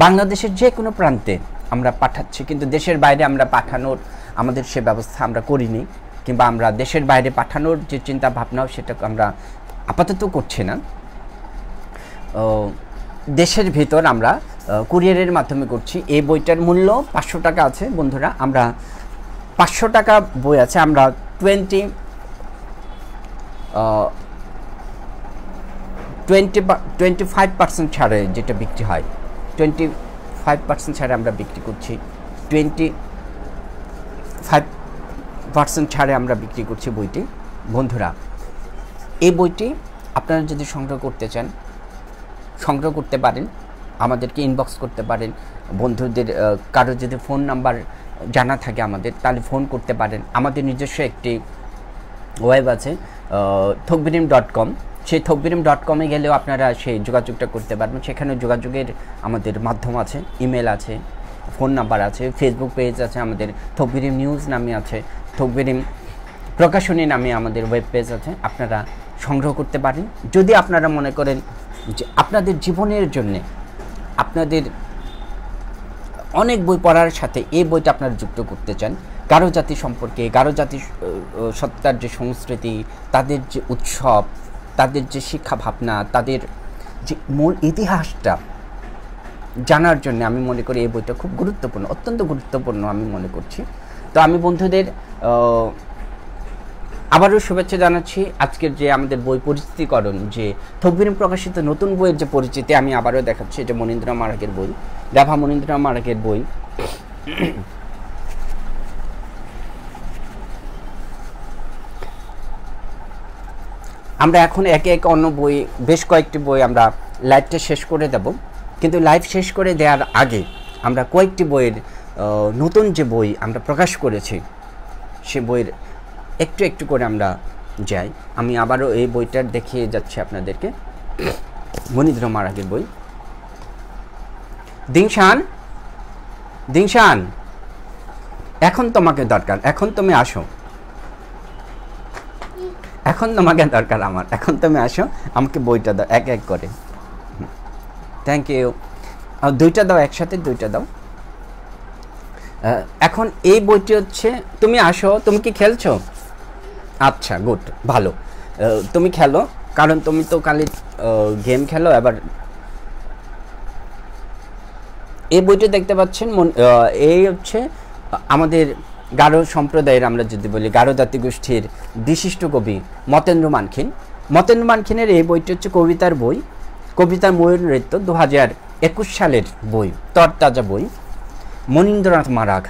বাংলাদেশের যে কোনো প্রান্তে আমরা পাঠাচ্ছি। কিন্তু দেশের বাইরে আমরা পাঠানোর আমাদের সে ব্যবস্থা আমরা করিনি, কিংবা আমরা দেশের বাইরে পাঠানোর যে চিন্তা ভাবনাও সেটা আমরা আপাতত করছি না। দেশের ভিতর আমরা কুরিয়ারের মাধ্যমে করছি। এই বইটার মূল্য 500 টাকা আছে বন্ধুরা। আমরা 500 টাকা বই আছে, আমরা 25% ছাড়ে যেটা বিক্রি হয়, 25% ছাড়ে আমরা বিক্রি করছি, 25% ছাড়ে আমরা বিক্রি করছি বইটি। বন্ধুরা, এই বইটি আপনারা যদি সংগ্রহ করতে চান সংগ্রহ করতে পারেন, আমাদেরকে ইনবক্স করতে পারেন। বন্ধুদের কারো যদি ফোন নাম্বার জানা থাকে আমাদের, তাহলে ফোন করতে পারেন। আমাদের নিজস্ব একটি ওয়েব আছে thokbirim.com, সেই thokbirim.com-এ গেলেও আপনারা সেই যোগাযোগটা করতে পারবেন। সেখানে যোগাযোগের আমাদের মাধ্যম আছে, ইমেল আছে, ফোন নাম্বার আছে, ফেসবুক পেজ আছে, আমাদের থকবিরিম নিউজ নামে আছে, থকবিরিম প্রকাশনী নামে আমাদের ওয়েব পেজ আছে। আপনারা সংগ্রহ করতে পারেন যদি আপনারা মনে করেন যে আপনাদের জীবনের জন্যে, আপনাদের অনেক বই পড়ার সাথে এই বইটা আপনারা যুক্ত করতে চান। গারো জাতি সম্পর্কে, গারো জাতি সত্তার যে সংস্কৃতি, তাদের যে উৎসব, তাদের যে শিক্ষা ভাবনা, তাদের যে মূল ইতিহাসটা জানার জন্য আমি মনে করি এই বইটা খুব গুরুত্বপূর্ণ, অত্যন্ত গুরুত্বপূর্ণ আমি মনে করছি। তো আমি বন্ধুদের আবারও শুভেচ্ছা জানাচ্ছি। আজকের যে আমাদের বই পরিচিতিকরণ, যে থকবিরিম প্রকাশিত নতুন বইয়ের যে পরিচিতি আমি আবারও দেখাচ্ছি। এটা মনীন্দ্রনাথ মারাকের বই, রাভা মনীন্দ্রনাথ মারাকের বই। আমরা এখন একে একে অন্য বই, বেশ কয়েকটি বই আমরা লাইভটা শেষ করে দেব। কিন্তু লাইভ শেষ করে দেওয়ার আগে আমরা কয়েকটি বইয়ের নতুন যে বই আমরা প্রকাশ করেছি সে বইয়ের একটু একটু করে আমরা যাই। আমি আবারও এই বইটার দেখিয়ে যাচ্ছি আপনাদেরকে, মনীন্দ্রনাথ মারাকের বই। দিংশান, এখন তোমাকে দরকার, এখন তুমি আসো, এখন তোমাকে দরকার আমার, এখন তুমি আসো, আমাকে বইটা দাও এক এক করে। Thank you. দুইটা দাও একসাথে, দুইটা দাও। এখন এই বইটি হচ্ছে, তুমি আসো, তুমি কি খেলছো? আচ্ছা, গুড, ভালো, তুমি খেলো, কারণ তুমি তো খালি গেম খেলো। এবার এই বইটি দেখতে পাচ্ছেন, এই হচ্ছে আমাদের গারো সম্প্রদায়ের, আমরা যদি বলি গারো জাতিগোষ্ঠীর বিশিষ্ট কবি মতেন্দ্র মানখিন। মতেন্দ্র মানখিনের এই বইটি হচ্ছে কবিতার বই, কবিতার ময়ূর নৃত্য, 2021 সালের বই, তরতাজা বই, মনীন্দ্রনাথ মারাঘ।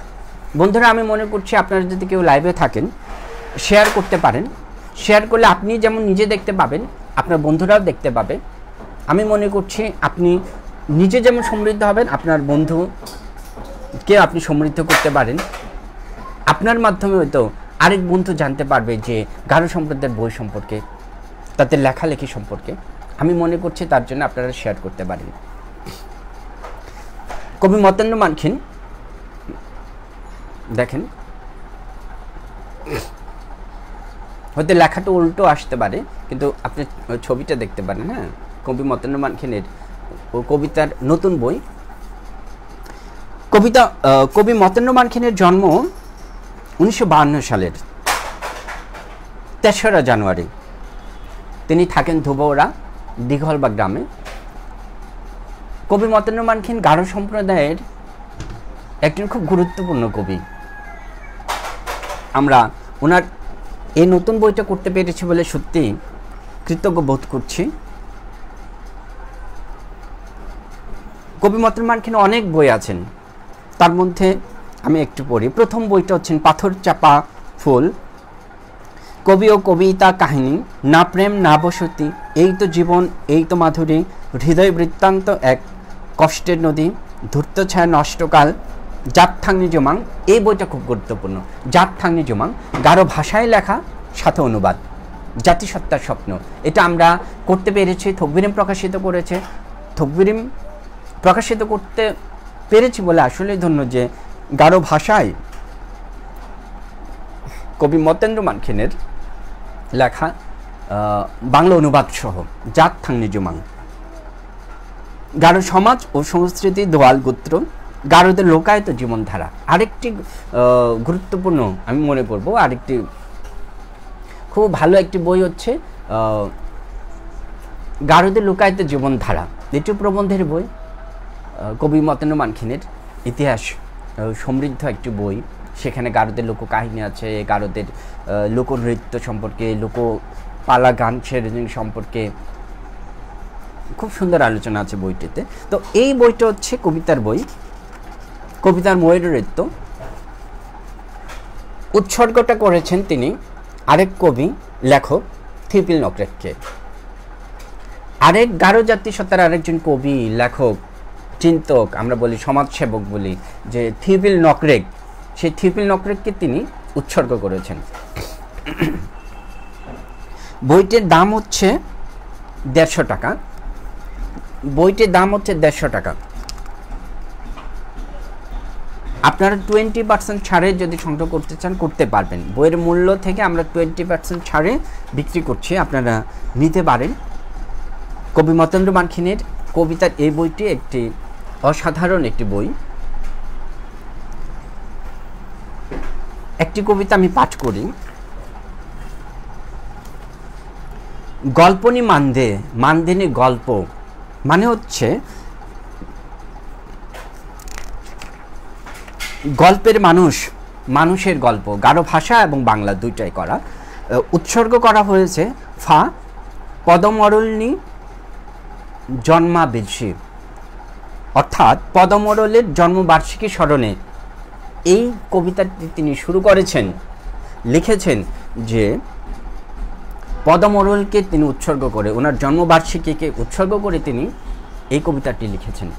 বন্ধুরা, আমি মনে করছি আপনারা যদি কেউ লাইভে থাকেন শেয়ার করতে পারেন। শেয়ার করলে আপনি যেমন নিজে দেখতে পাবেন, আপনার বন্ধুরাও দেখতে পাবে। আমি মনে করছি আপনি নিজে যেমন সমৃদ্ধ হবেন, আপনার বন্ধুকে আপনি সমৃদ্ধ করতে পারেন। আপনার মাধ্যমে হয়তো আরেক বন্ধু জানতে পারবে যে গারো সম্প্রদায়ের বই সম্পর্কে, তাদের লেখালেখি সম্পর্কে। আমি মনে করছি তার জন্য আপনারা শেয়ার করতে পারেন। কবি মতেন্দ্র মানখিন, দেখেন হয়তো লেখাটা উল্টো আসতে পারে, কিন্তু আপনি ছবিটা দেখতে পারেন। হ্যাঁ, কবি মতেন্দ্র মানখিনের কবিতার নতুন বই। কবি মতেন্দ্র মানখিনের জন্ম 1952 সালের 3রা জানুয়ারি। তিনি থাকেন ধুবৌড়া দিঘলবা গ্রামে। কবি মতেন্দ্র মানখিন গারো সম্প্রদায়ের একজন খুব গুরুত্বপূর্ণ কবি। আমরা ওনার এই নতুন বইটা করতে পেরেছি বলে সত্যি কৃতজ্ঞ বোধ করছি। কবি মতেন্দ্র মানখিন অনেক বই আছেন, তার মধ্যে আমি একটু পড়ি। প্রথম বইটা হচ্ছেন পাথর চাপা ফুল, কবি ও কবিতা কাহিনী, না প্রেম না বসতি, এই তো জীবন এই তো মাধুরী, হৃদয় বৃত্তান্ত এক কষ্টের নদী, ধূর্ত ছায়া নষ্টকাল, জাত থাংনি জমাং। এই বইটা খুব গুরুত্বপূর্ণ। জাত থাংনি জমাং গারো ভাষায় লেখা, সাথে অনুবাদ, জাতিসত্তার স্বপ্ন। এটা আমরা করতে পেরেছি, থকবিরিম প্রকাশিত করেছে। থকবিরিম প্রকাশিত করতে পেরেছি বলে আসলে ধন্য যে গারো ভাষায় কবি মতেন্দ্র মানখিনের লেখা বাংলা অনুবাদ সহ জাত থাংনি জমাং। গারো সমাজ ও সংস্কৃতি, দোয়াল গোত্র, গারোদের লোকায়ত জীবনধারা। আরেকটি গুরুত্বপূর্ণ আমি মনে করব, আরেকটি খুব ভালো একটি বই হচ্ছে গারোদের লোকায়ত জীবনধারা। এটি প্রবন্ধের বই। কবি মতেন্দ্র মানখিনের ইতিহাস সমৃদ্ধ একটি বই। সেখানে গারোদের লোককাহিনী আছে, গারোদের লোকনৃত্য সম্পর্কে, লোকপালা গান সেরেজিং সম্পর্কে খুব সুন্দর আলোচনা আছে বইটিতে। তো এই বইটা হচ্ছে কবিতার বই, কবিতার ময়ূরনৃত্য। উৎসর্গটা করেছেন তিনি আরেক কবি লেখক থিপিল নকরেককে। আরেক গারো জাতিসত্তার আরেকজন কবি লেখক চিন্তক, আমরা বলি সমাজসেবক বলি, যে থিপিল নকরেক, সেই থিপিল নকরেককে তিনি উৎসর্গ করেছেন। বইটির দাম হচ্ছে 150 টাকা। বইটির দাম হচ্ছে 150 টাকা। আপনারা 20% ছাড়ে যদি সংগ্রহ করতে চান করতে পারবেন। বইয়ের মূল্য থেকে আমরা 20% ছাড়ে বিক্রি করছি, আপনারা নিতে পারেন। কবি মতেন্দ্র মানখিনের কবিতার এই বইটি একটি অসাধারণ একটি বই। একটি কবিতা আমি পাঠ করি। গল্পনি মান্দে, মান্দিনী গল্প মানে হচ্ছে গল্পের মানুষ, মানুষের গল্প। গারো ভাষা এবং বাংলা দুইটাই করা। উৎসর্গ করা হয়েছে ফা পদমরলনি জন্মাবেশী, অর্থাৎ পদমরলের জন্মবার্ষিকী স্মরণে এই কবিতাটি তিনি শুরু করেছেন। লিখেছেন যে পদমরলকে তিনি উৎসর্গ করে, ওনার জন্মবার্ষিকীকে উৎসর্গ করে তিনি এই কবিতাটি লিখেছেন।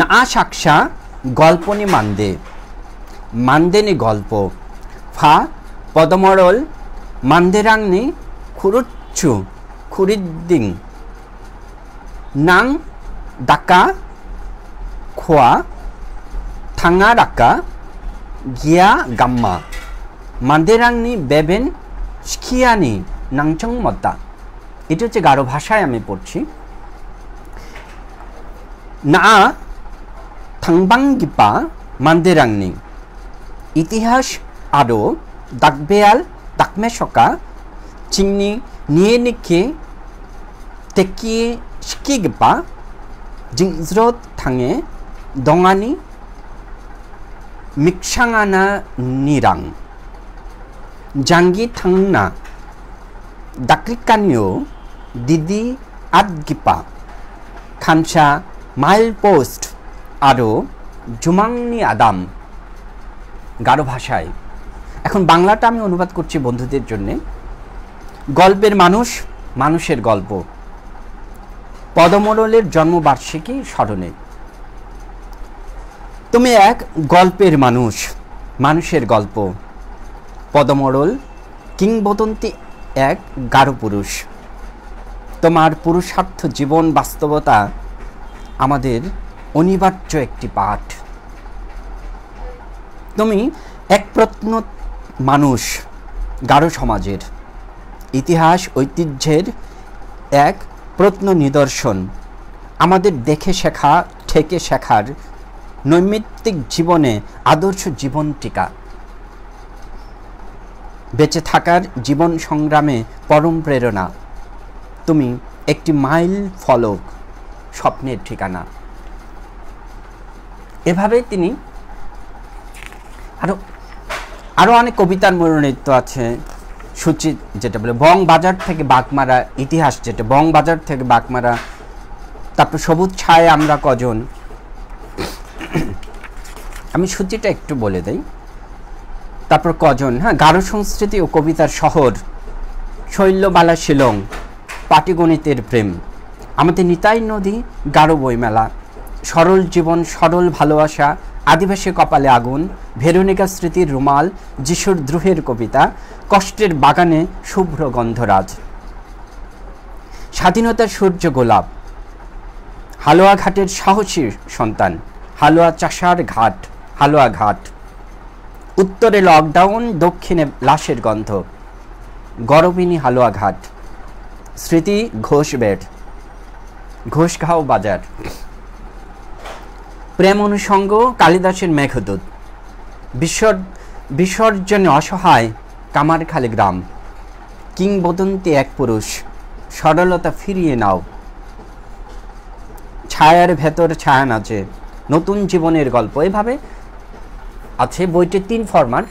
না সাক্ষা গল্পনি মান্দে, মান্দেনি গল্প, ফা পদমরল মান্দেরাংনি খুরুচ্ছু খুরিদ্দিং, নাং ডাকা খোয়া থাঙা ডাকা গিয়া গাম্মা, মান্দেরাংনি বেবেন শিখিয়ানি নাংচং মদ্দা। এটা হচ্ছে গারো ভাষায় আমি পড়ছি। না থাংবাংগিপা মান্দেরাংনি ইতিহাস আরো দাকবেয়াল দাকমেশকা চিংনি নিয়ে নিকে তেকিয়ে শিকিগিপা জিংজ্রত থাঙে দঙানি মিকসাঙানা নিরাং জাঙ্গি থাংনা দাক্রিকানিও দিদি আদগিপা খানসা মাইল পোস্ট আরও জুমাংনি আদাম গারো ভাষায়। এখন বাংলাটা আমি অনুবাদ করছি বন্ধুদের জন্যে। গল্পের মানুষ, মানুষের গল্প, পদমোড়লের জন্মবার্ষিকী স্মরণে। তুমি এক গল্পের মানুষ, মানুষের গল্প, পদমোড়ল কিংবদন্তি এক গারো পুরুষ। তোমার পুরুষার্থ জীবন বাস্তবতা আমাদের অনিবার্য একটি পাঠ। তুমি এক প্রত্ন মানুষ, গারো সমাজের ইতিহাস ঐতিহ্যের এক প্রত্ন নিদর্শন, আমাদের দেখে শেখা, ঠেকে শেখার নৈমিত্তিক জীবনে আদর্শ জীবন টিকা, বেঁচে থাকার জীবন সংগ্রামে পরম প্রেরণা। তুমি একটি মাইল ফলক, স্বপ্নের ঠিকানা। এভাবে তিনি আরো অনেক কবিতার মনোনীত আছে। সূচি যেটা বলে বং বাজার থেকে বাঘমারা, ইতিহাস যেটা বং বাজার থেকে বাঘমারা, তারপর সবুজ ছায় আমরা কজন। আমি সূচিটা একটু বলে দেই। তারপর কজন, হ্যাঁ, গারো সংস্কৃতি ও কবিতার শহর, শৈলবালা শিলং, পাটিগণিতের প্রেম, আমাদের নিতাই নদী, গারো বইমেলা, সরল জীবন, সরল ভালোবাসা, আদিবাসী কপালে আগুন, ভেরোনিকা স্মৃতির রুমাল, যিশুর দ্রোহের কবিতা, কষ্টের বাগানে শুভ্র গন্ধরাজ, স্বাধীনতার সূর্য গোলাপ, হালুয়া ঘাটের সাহসী সন্তান, হালুয়া চাষার ঘাট, হালুয়া ঘাট, উত্তরে লকডাউন, দক্ষিণে লাশের গন্ধ, গরবিনী হালুয়া ঘাট, স্মৃতি ঘোষবেড়, ঘোষগাঁও বাজার, প্রেম অনুষঙ্গ, কালিদাসের মেঘদূত, বিসর্জনে অসহায় কামারখালী গ্রাম, কিংবদন্তি এক পুরুষ, সরলতা ফিরিয়ে নাও, ছায়ার ভেতর ছায়া নাচে, নতুন জীবনের গল্প। এভাবে আছে। বইটির 3 ফরম্যাট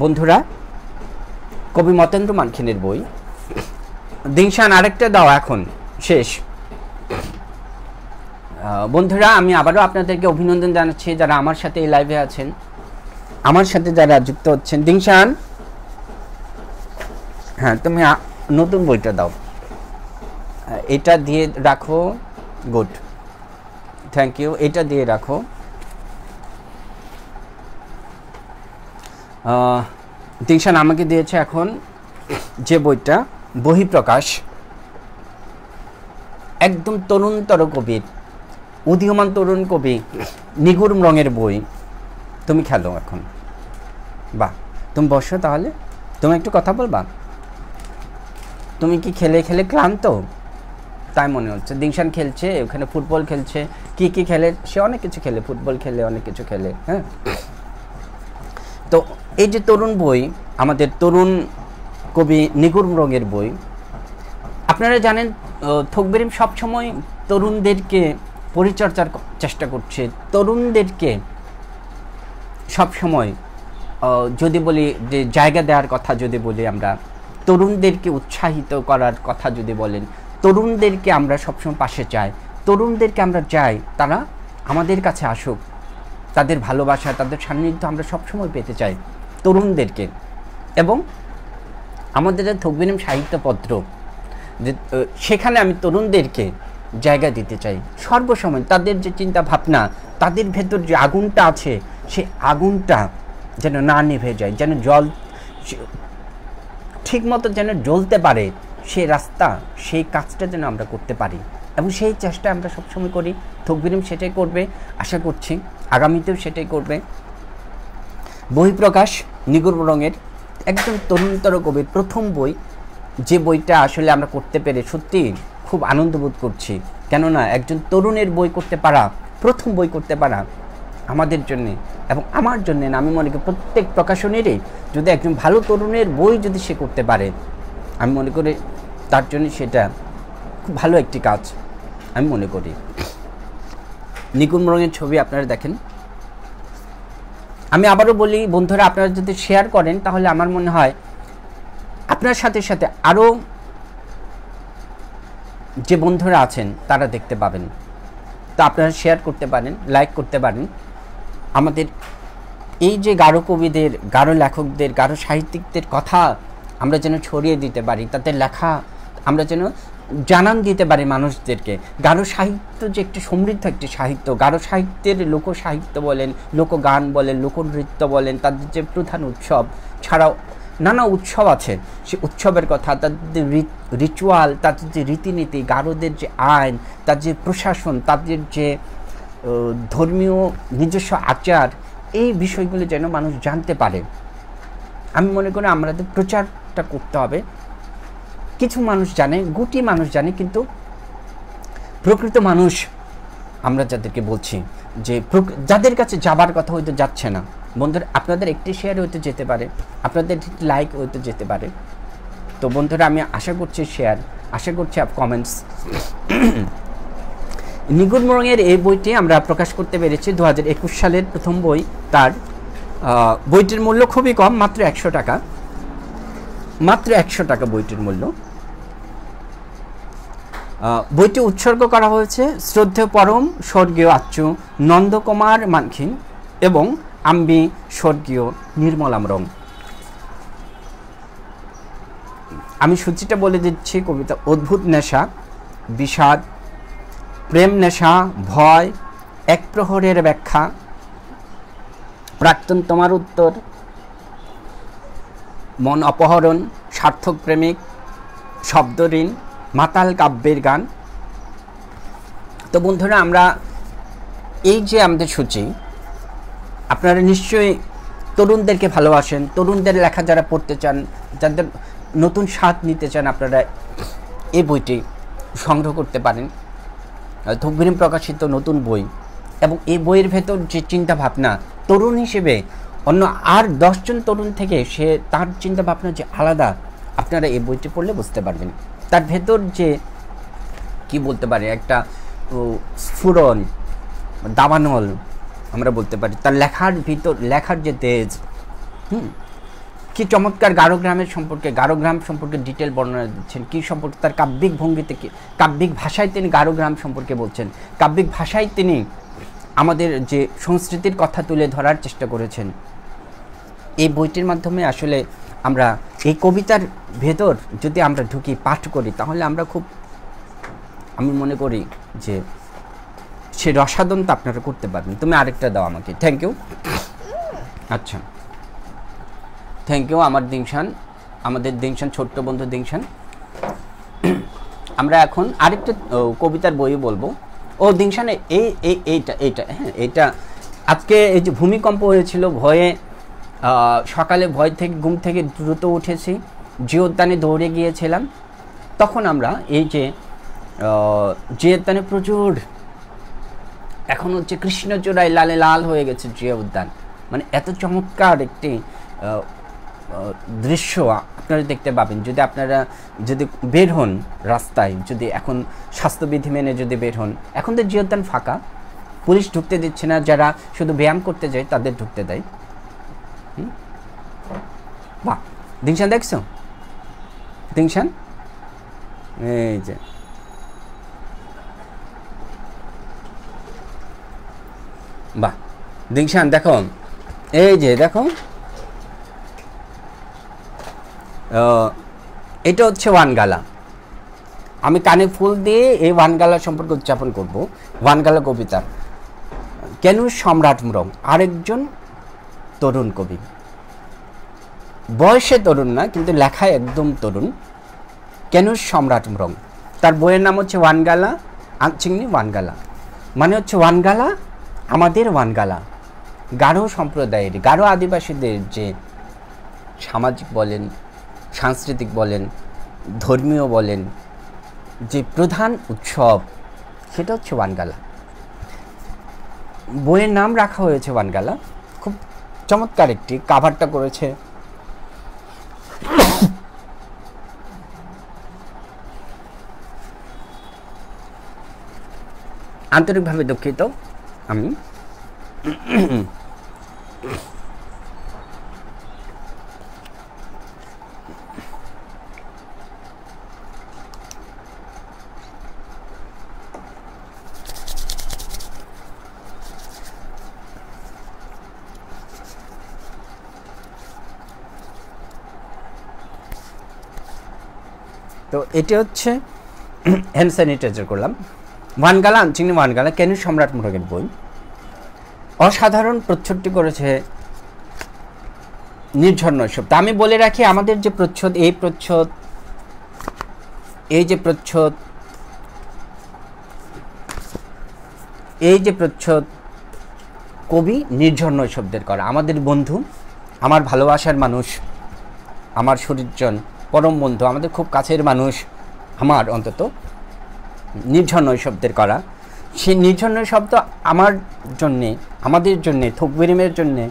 বন্ধুরা। কবি মতেন্দ্র মানখিনের বই। দিনশান আরেকটা দাও, এখন শেষ। বন্ধুরা, আমি আবারও আপনাদেরকে অভিনন্দন জানাচ্ছি যারা আমার সাথে এই লাইভে আছেন, আমার সাথে যারা যুক্ত হচ্ছেন। দিনশান, হ্যাঁ, তুমি নতুন বইটা দাও, এটা দিয়ে রাখো। Good, thank you. এটা দিয়ে রাখো। দিনশান আমাকে দিয়েছে এখন যে বইটা, বহিঃপ্রকাশ, একদম তরুণতর কবির, উদীয়মান তরুণ কবি নিগুড় রঙের বই। তুমি খেলো এখন। বাহ, তুমি বসো তাহলে, তুমি একটু কথা বলবা। তুমি কি খেলে খেলে ক্লান্ত? তাই মনে হচ্ছে। দিনশান খেলছে, ওখানে ফুটবল খেলছে, কি কি খেলে, সে অনেক কিছু খেলে, ফুটবল খেলে, অনেক কিছু খেলে। হ্যাঁ, তো এই যে তরুণ বই, আমাদের তরুণ কবি নিগুড় রঙের বই। আপনারা জানেন থকবিরিম সবসময় তরুণদেরকে পরিচর্যার চেষ্টা করছে, তরুণদেরকে সবসময় যদি বলি যে জায়গা দেওয়ার কথা, যদি বলি আমরা তরুণদেরকে উৎসাহিত করার কথা যদি বলেন, তরুণদেরকে আমরা সবসময় পাশে চাই, তরুণদেরকে আমরা চাই তারা আমাদের কাছে আসুক, তাদের ভালোবাসা, তাদের সান্নিধ্য আমরা সবসময় পেতে চাই তরুণদেরকে। এবং আমাদের যে থকবিরিম সাহিত্যপত্র, যে সেখানে আমি তরুণদেরকে জায়গা দিতে চাই সর্বসময়। তাদের যে চিন্তা ভাবনা, তাদের ভেতর যে আগুনটা আছে, সেই আগুনটা যেন না নিভে যায়, যেন জল ঠিক মতো যেন জ্বলতে পারে, সেই রাস্তা, সেই কাজটা যেন আমরা করতে পারি। এবং সেই চেষ্টা আমরা সবসময় করি। থকবিরিম সেটাই করবে, আশা করছি আগামীতেও সেটাই করবে। বহিঃপ্রকাশ নিগুড় রঙের, একদম তরুণতর কবির প্রথম বই, যে বইটা আসলে আমরা করতে পেরে সত্যি খুব আনন্দ বোধ করছি। কেননা একজন তরুণের বই করতে পারা, প্রথম বই করতে পারা আমাদের জন্যে এবং আমার জন্যে না, আমি মনে করি প্রত্যেক প্রকাশনীরই যদি একজন ভালো তরুণের বই যদি সে করতে পারে, আমি মনে করি তার জন্য সেটা খুব ভালো একটি কাজ আমি মনে করি। নিগুড় রঙের ছবি আপনারা দেখেন, আমি আবারও বলি বন্ধুরা, আপনারা যদি শেয়ার করেন তাহলে আমার মনে হয় আপনার সাথে সাথে আরও যে বন্ধুরা আছেন তারা দেখতে পাবেন। তো আপনারা শেয়ার করতে পারেন, লাইক করতে পারেন। আমাদের এই যে গারো কবিদের, গারো লেখকদের, গারো সাহিত্যিকদের কথা আমরা যেন ছড়িয়ে দিতে পারি, তাদের লেখা আমরা যেন জানান দিতে পারি মানুষদেরকে। গারো সাহিত্য যে একটি সমৃদ্ধ একটি সাহিত্য, গারো সাহিত্যের লোকসাহিত্য বলেন, লোকগান বলেন, লোকনৃত্য বলেন, তাদের যে প্রধান উৎসব ছাড়াও নানা উৎসব আছে, সে উৎসবের কথা, তাদের রিচুয়াল, তাদের যে রীতিনীতি, গারোদের যে আইন, তার যে প্রশাসন, তাদের যে ধর্মীয় নিজস্ব আচার, এই বিষয়গুলো যেন মানুষ জানতে পারে। আমি মনে করি আমাদের প্রচারটা করতে হবে। কিছু মানুষ জানে, গুটি মানুষ জানে, কিন্তু প্রকৃত মানুষ আমরা যাদেরকে বলছি যে যাদের কাছে যাবার কথা হয়তো যাচ্ছে না। বন্ধুরা, আপনাদের একটি শেয়ার হয়তো যেতে পারে, আপনাদের একটি লাইক হয়তো যেতে পারে। তো বন্ধুরা, আমি আশা করছি শেয়ার, আশা করছি কমেন্টস। নিগুড় মোড়ঙের এই বইটি আমরা প্রকাশ করতে পেরেছি 2021 সালের প্রথম বই। তার বইটির মূল্য খুবই কম, মাত্র 100 টাকা, মাত্র 100 টাকা বইটির মূল্য। বইটি উৎসর্গ করা হয়েছে শ্রদ্ধেয় পরম স্বর্গীয় আচ্যু নন্দকুমার মানখিন এবং আম্বি স্বর্গীয় নির্মলাম্রং। আমি সূচিটা বলে দিচ্ছি। কবিতা: অদ্ভুত নেশা, বিষাদ, প্রেম নেশা, ভয়, এক প্রহরের ব্যাখ্যা, প্রাক্তন তোমার উত্তর, মন অপহরণ, সার্থক প্রেমিক, শব্দঋণ, মাতাল কাব্যের গান। তো বন্ধুরা, আমরা এই যে আমাদের সূচি, আপনারা নিশ্চয়ই তরুণদেরকে ভালোবাসেন, তরুণদের লেখা যারা পড়তে চান, যাদের নতুন স্বাদ নিতে চান, আপনারা এই বইটি সংগ্রহ করতে পারেন। থকবিরিম প্রকাশিত নতুন বই, এবং এই বইয়ের ভেতর যে চিন্তা ভাবনা তরুণ হিসেবে অন্য আর 10 জন তরুণ থেকে সে তার চিন্তা ভাবনা যে আলাদা, আপনারা এই বইটি পড়লে বুঝতে পারবেন। তার ভেতর যে কি বলতে পারি, একটা স্ফুরণ, দাবানল আমরা বলতে পারি, তার লেখার ভিতর, লেখার যে তেজ, কি চমৎকার গারো গ্রামের সম্পর্কে, গারো গ্রাম সম্পর্কে ডিটেল বর্ণনা দিচ্ছেন, কি সম্পর্কে তার কাব্যিক ভঙ্গিতে, কাব্যিক ভাষায় তিনি গারো গ্রাম সম্পর্কে বলছেন, কাব্যিক ভাষায় তিনি আমাদের যে সংস্কৃতির কথা তুলে ধরার চেষ্টা করেছেন। এই বইটির মাধ্যমে আসলে আমরা এই কবিতার ভেতর যদি আমরা ঢুকি, পাঠ করি, তাহলে আমরা খুব, আমি মনে করি যে সে রসাদনটা আপনারা করতে পারবেন। তুমি আরেকটা দাও আমাকে। Thank you. আচ্ছা, থ্যাংক ইউ আমার দিংশান, আমাদের দিংশান, ছোট্ট বন্ধু দিংশান। আমরা এখন আরেকটা কবিতার বই বলবো। ও দিংশান, এইটা হ্যাঁ, এইটা আজকে এই যে ভূমিকম্প হয়েছিল, ভয়ে সকালে ভয় থেকে ঘুম থেকে দ্রুত উঠেছি, জিওদ্যানে দৌড়ে গিয়েছিলাম। তখন আমরা এই যে জিওদ্যানে প্রচুর, এখন হচ্ছে কৃষ্ণচূড়ায় লালে লাল হয়ে গেছে জিয়া উদ্যান, মানে এত চমৎকার একটি দৃশ্য আপনারা দেখতে পাবেন যদি আপনারা যদি বের হন রাস্তায়, যদি এখন স্বাস্থ্যবিধি মেনে যদি বের হন। এখন তো জিয়া উদ্যান ফাঁকা, পুলিশ ঢুকতে দিচ্ছে না, যারা শুধু ব্যায়াম করতে যায় তাদের ঢুকতে দেয়। বাহ, দিংশান দেখছো? দিংশান এই যে, বাহ দিংশান দেখো, এই যে দেখো, এটা হচ্ছে ওয়ানগালা। আমি কানে ফুল দিয়ে এই ওয়ানগালা সম্পর্কে উদযাপন করব। ওয়ানগালা কবিতা, কেন সম্রাট ম্রং, আরেকজন তরুণ কবি, বয়সে তরুণ না কিন্তু লেখায় একদম তরুণ। কেন সম্রাট ম্রং, তার বইয়ের নাম হচ্ছে ওয়ানগালা আংচিংনি ওয়ানগালা, মানে হচ্ছে ওয়ানগালা আমাদের ওয়ানগালা, গারো সম্প্রদায়ের, গারো আদিবাসীদের যে সামাজিক বলেন, সাংস্কৃতিক বলেন, ধর্মীয় বলেন, যে প্রধান উৎসব সেটা হচ্ছে ওয়ানগালা। বইয়ের নাম রাখা হয়েছে ওয়ানগালা। খুব চমৎকার একটি কাভারটা করেছে আন্তরিকভাবে দুঃখিত আমি। তো এটা হচ্ছে হ্যান্ড স্যানিটাইজার করলাম। ওয়ানগালা আনচিংনি ওয়ানগালা কেনু সম্রাট মোরগের বই। অসাধারণ প্রচ্ছদটি করেছে নির্ঝর নৈশব্দ। আমি বলে রাখি আমাদের যে প্রচ্ছদ, এই যে প্রচ্ছদ কবি নির্ঝর নৈশব্দের করা। আমাদের বন্ধু, আমার ভালোবাসার মানুষ, আমার শরীরজন, পরম বন্ধু, আমাদের খুব কাছের মানুষ, আমার অন্তত নির্ঝর নৈশব্দের করা। সেই নির্ঝর নৈশব্দ আমার জন্যে, আমাদের জন্যে, থকবিরিমের জন্যে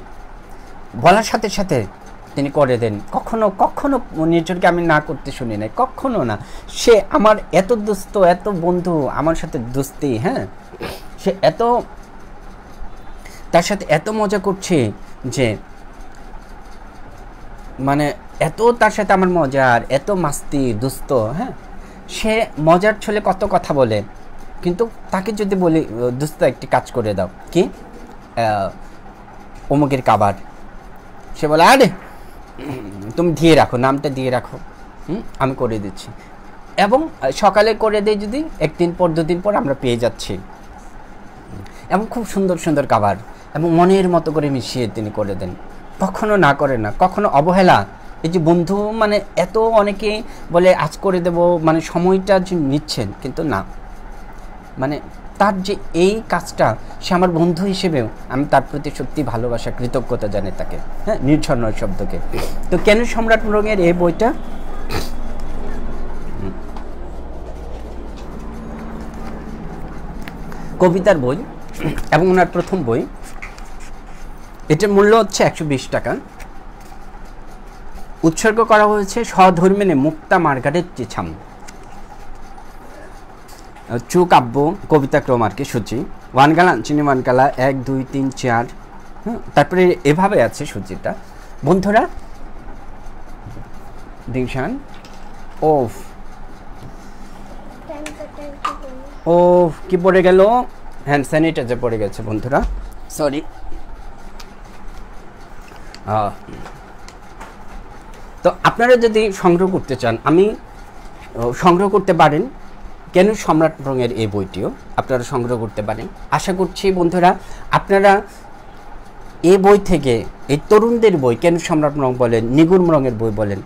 বলার সাথে সাথে তিনি করে দেন। কখনো নির্ঝরকে আমি না করতে শুনি নাই, কখনো না। সে আমার এত দোস্ত, এত বন্ধু, আমার সাথে দোস্তি, হ্যাঁ, সে তার সাথে এত মজা করছে যে মানে এত তার সাথে আমার মজার, এত মাস্তি দোস্ত, হ্যাঁ। সে মজার ছলে কত কথা বলে, কিন্তু তাকে যদি বলি দোস্ত একটি কাজ করে দাও, কি অমুকের কাবার, সে বলে আরে তুমি দিয়ে রাখো, নামটা দিয়ে রাখো, আমি করে দিচ্ছি। এবং সকালে করে দেয় যদি, একদিন পর দুদিন পর আমরা পেয়ে যাচ্ছি। এবং খুব সুন্দর সুন্দর কাবার, এবং মনের মতো করে মিশিয়ে তিনি করে দেন। কখনো না করে না, কখনো অবহেলা। এই যে বন্ধু মানে এত অনেকে বলে আজ করে দেব, মানে সময়টা যে নিচ্ছেন, কিন্তু না, মানে তার যে এই কাজটা, সে আমার বন্ধু হিসেবেও আমি তার প্রতি সত্যি ভালোবাসা, কৃতজ্ঞতা জানি তাকে, হ্যাঁ, নির্ঝর নৈশব্দকে। তো কেন সম্রাট মোরগের এই বইটা কবিতার বই এবং ওনার প্রথম বই। এটার মূল্য হচ্ছে 120 টাকা। উৎসর্গ করা হয়েছে সধর্মিনী মুক্তা মার্গারেট চিছাম। চু কাব্য কবিতাক্রম আর কি, সূচি ওয়ানগালা চিনি ওয়ানগালা 1 2 3 4, তারপরে এভাবে আছে সূচিটা। বন্ধুরা দিশান ও কি পড়ে গেল, হ্যান্ড স্যানিটাইজার পড়ে গেছে বন্ধুরা, সরি। তো আপনারা যদি সংগ্রহ করতে চান, আমি সংগ্রহ করতে পারেন। কেন সম্রাট রঙের এই বইটিও আপনারা সংগ্রহ করতে পারেন। আশা করছি বন্ধুরা আপনারা এই বই থেকে, এই তরুণদের বই, কেন সম্রাট রং বলেন, নিগুড় রঙের বই বলেন,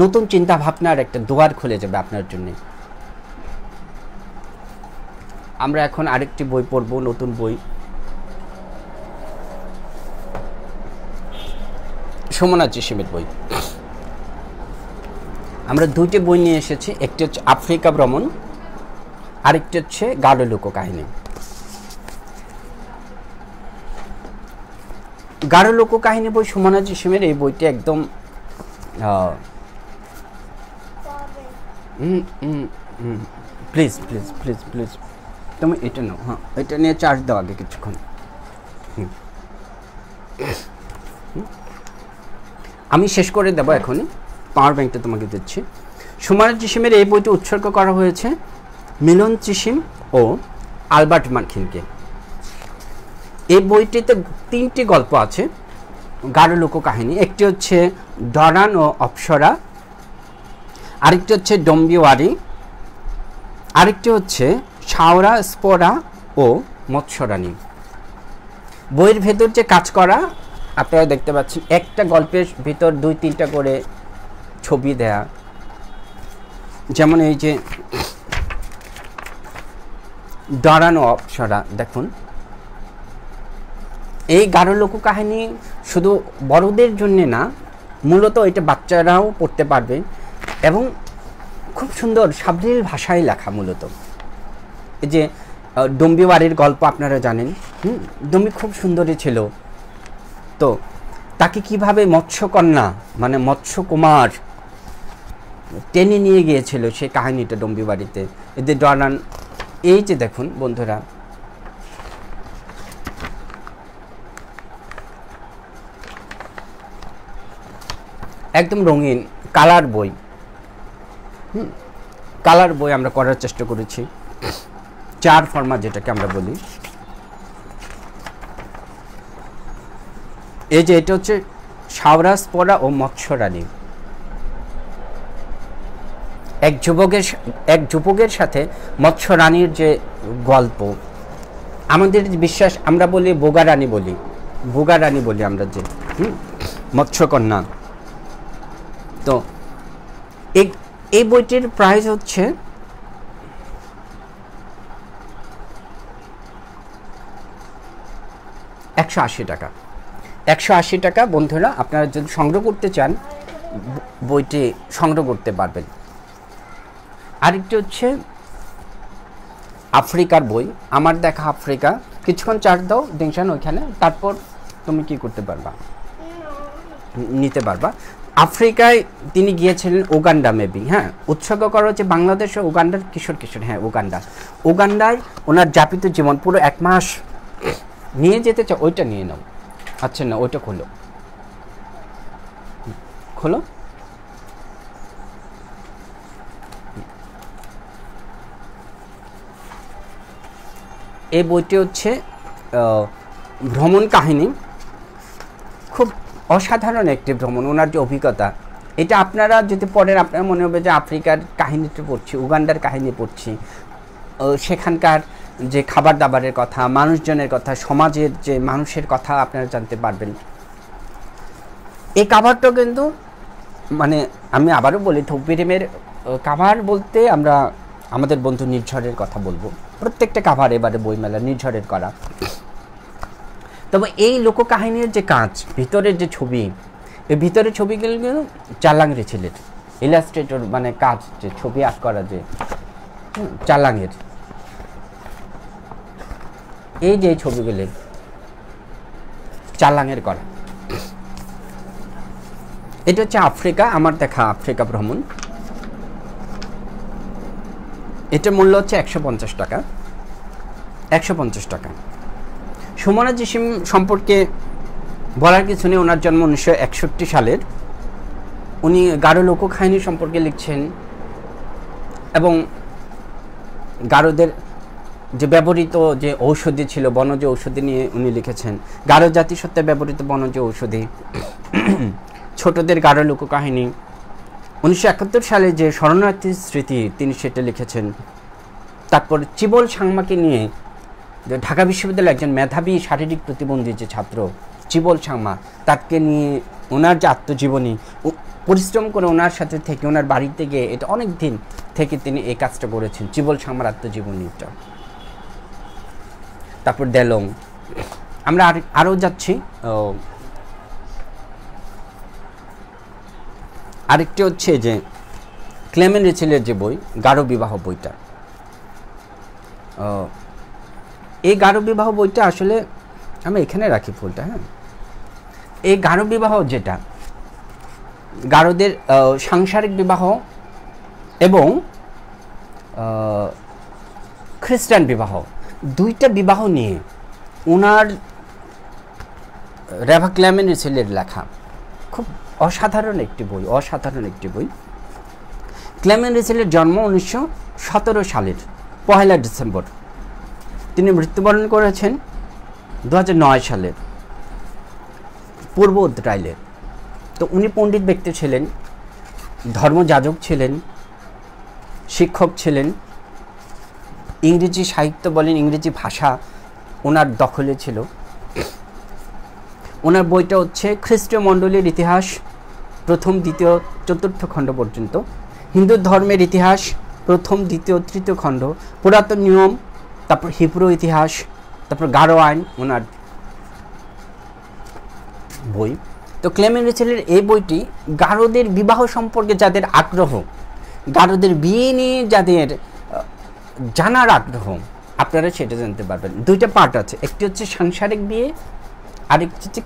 নতুন চিন্তা ভাবনার একটা দুয়ার খুলে যাবে আপনার জন্য। আমরা এখন আরেকটি বই পড়ব, নতুন বই, সোমনাথ চিশিমের বই। আমরা দুইটি বই নিয়ে এসেছি, একটি হচ্ছে আফ্রিকা ভ্রমণ, আরেকটি হচ্ছে গাঢ় লোককাহিনী। গাঢ় লোককাহিনী বই সোমনাথ চিশিমের এই বইটি একদম প্লিজ প্লিজ প্লিজ প্লিজ তুমি এটা নাও, হ্যাঁ, এটা নিয়ে চার্জ দাও আগে কিছুক্ষণ। আমি শেষ করে দেবো এখনই, পাওয়ার ব্যাংকটা তোমাকে দিচ্ছি। সোমনাথ চিশিমের এই বইটি উৎসর্গ করা হয়েছে মিলন চিশিম ও আলবার্ট মার্কিনকে। এই বইটিতে 3টি গল্প আছে, গাঢ় লোককাহিনী। একটি হচ্ছে ডরান ও অপ্সরা, আরেকটি হচ্ছে ডম্বিওয়ারি, আরেকটি হচ্ছে শাওরা স্পোরা ও মৎস্যরানী। বইয়ের ভেতর যে কাজ করা আপনারা দেখতে পাচ্ছেন, একটা গল্পের ভিতর 2-3টা করে ছবি দেয়া। যেমন এই যে ডরান ও অপ্সরা, দেখুন এই গাঢ় লোককাহিনী শুধু বড়দের জন্য না, মূলত এটা বাচ্চারাও পড়তে পারবে এবং খুব সুন্দর সাবলীল ভাষায় লেখা। মূলত এই যে ডম্বিওয়ারির গল্প আপনারা জানেন, ডম্বি খুব সুন্দরী ছিল, তো তাকে কিভাবে মৎস্যকন্যা মানে মৎস্যকুমার টেনে নিয়ে গিয়েছিল সেই কাহিনীটা ডম্বিওয়ারিতে। এদের ডরান, এই যে দেখুন বন্ধুরা, একদম রঙিন কালার বই, কালার বই আমরা করার চেষ্টা করেছি, 4 ফরম্যাট যেটাকে আমরা বলি। এই যে এটা হচ্ছে শাওরা স্পোরা ও মৎস্যরানী। এক যুবকের সাথে মৎস্য রানীর যে গল্প, আমাদের বিশ্বাস, আমরা বলি বোগা রানী বলি আমরা, যে মৎস্যকন্যা। তো এই বইটির প্রাইস হচ্ছে টাকা। 180 টাকা। বন্ধুরা, আপনারা যদি সংগ্রহ করতে চান বইটি সংগ্রহ করতে পারবেন। আরেকটি হচ্ছে আফ্রিকার বই, আমার দেখা আফ্রিকা। কিছুক্ষণ চার্জ দাও টেনশন ওইখানে, তারপর তুমি কি করতে পারবা, নিতে পারবা। আফ্রিকায় তিনি গিয়েছিলেন, উগান্ডা মেবি, হ্যাঁ, উৎসর্গ করা হচ্ছে বাংলাদেশ ও উগান্ডার কিশোর, হ্যাঁ উগান্ডায় ওনার যাপিত জীবন পুরো 1 মাস নিয়ে যেতে চাও। ওইটা নিয়ে নাও। আচ্ছা না, ওইটা খোলো। এই বইটি হচ্ছে ভ্রমণ কাহিনী, খুব অসাধারণ একটি ভ্রমণ। ওনার যে অভিজ্ঞতা, এটা আপনারা যদি পড়েন আপনার মনে হবে যে আফ্রিকার কাহিনীটা পড়ছি, উগান্ডার কাহিনী পড়ছি। সেখানকার যে খাবার দাবারের কথা, মানুষজনের কথা, সমাজের যে মানুষের কথা আপনারা জানতে পারবেন। এই কাভারটা কিন্তু, মানে আমি আবারও বলি, থকবিরেমের কাভার বলতে আমরা আমাদের বন্ধু নির্ঝরের কথা বলবো। প্রত্যেকটা কাভার এবারে বইমেলা নির্ঝরের করা। তবে এই লোককাহিনীর যে কাজ, ভিতরের যে ছবি, এই ভিতরের ছবিগুলো কিন্তু চালাংরে ছিলেন ইলাস্ট্রেটর, মানে কাজ, যে ছবি আর্ট করা, যে চালাংয়ের এই যে ছবিগুলো চালাংয়ের করা। এটা হচ্ছে আফ্রিকা, আমার দেখা আফ্রিকা ভ্রমণ। এটার মূল্য হচ্ছে 150 টাকা। 150 টাকা। সুমনা জিসিম সম্পর্কে বলার কিছু নেই। ওনার জন্ম 1961 সালের। উনি গারো লোককাহিনী সম্পর্কে লিখছেন এবং গারোদের যে ব্যবহৃত যে ঔষধি ছিল, বনজ ঔষধি নিয়ে উনি লিখেছেন। গারো জাতিসত্ত্বে ব্যবহৃত বনজ ঔষধি, ছোটদের গারো লোককাহিনী। 1971 সালে যে শরণার্থীর স্মৃতি, তিনি সেটা লিখেছেন। তারপর চিবল সাংমাকে নিয়ে, ঢাকা বিশ্ববিদ্যালয়ের একজন মেধাবী শারীরিক প্রতিবন্ধী যে ছাত্র চিবল সাংমা, তাকে নিয়ে ওনার যে আত্মজীবনী, পরিশ্রম করে ওনার সাথে থেকে, ওনার বাড়িতে গিয়ে, এটা অনেক দিন থেকে তিনি এই কাজটা করেছেন, চিবল সাংমার আত্মজীবনীটা। তারপর দেলং। আমরা আরও যাচ্ছি। আরেকটি হচ্ছে যে ক্লেমেন্ট রিচেলের যে বই, গারো বিবাহ বইটা। এই গারো বিবাহ বইটা আসলে আমি এখানে রাখি ফুলটা, হ্যাঁ। এই গারো বিবাহ যেটা, গারোদের সাংসারিক বিবাহ এবং খ্রিস্টান বিবাহ, দুইটা বিবাহ নিয়ে ওনার রেভা ক্লেমেন্ট রিচেলের লেখা খুব অসাধারণ একটি বই। ক্লেমেন্ট রিচেলের জন্ম 1917 সালের 1 ডিসেম্বর। তিনি মৃত্যুবরণ করেছেন 2009 সালের পূর্ব উত্তরাইলে। তো উনি পণ্ডিত ব্যক্তি ছিলেন, ধর্মযাজক ছিলেন, শিক্ষক ছিলেন। ইংরেজি সাহিত্য বলেন, ইংরেজি ভাষা ওনার দখলে ছিল। ওনার বইটা হচ্ছে খ্রিস্টীয় মণ্ডলীর ইতিহাস, প্রথম, দ্বিতীয়, চতুর্থ খণ্ড পর্যন্ত। হিন্দু ধর্মের ইতিহাস, প্রথম, দ্বিতীয়, তৃতীয় খণ্ড। পুরাতন নিয়ম, তারপর হিব্রু ইতিহাস, তারপর গারো আইন ওনার বই। তো ক্লেমেন্ট রিচেলের এই বইটি গারোদের বিবাহ সম্পর্কে যাদের আগ্রহ, গারোদের বিয়ে নিয়ে যাদের জানার আগ্রহ, আপনারা সেটা জানতে পারবেন। দুইটা পার্ট আছে, একটি হচ্ছে সাংসারিক বিয়ে, আরেকটি হচ্ছে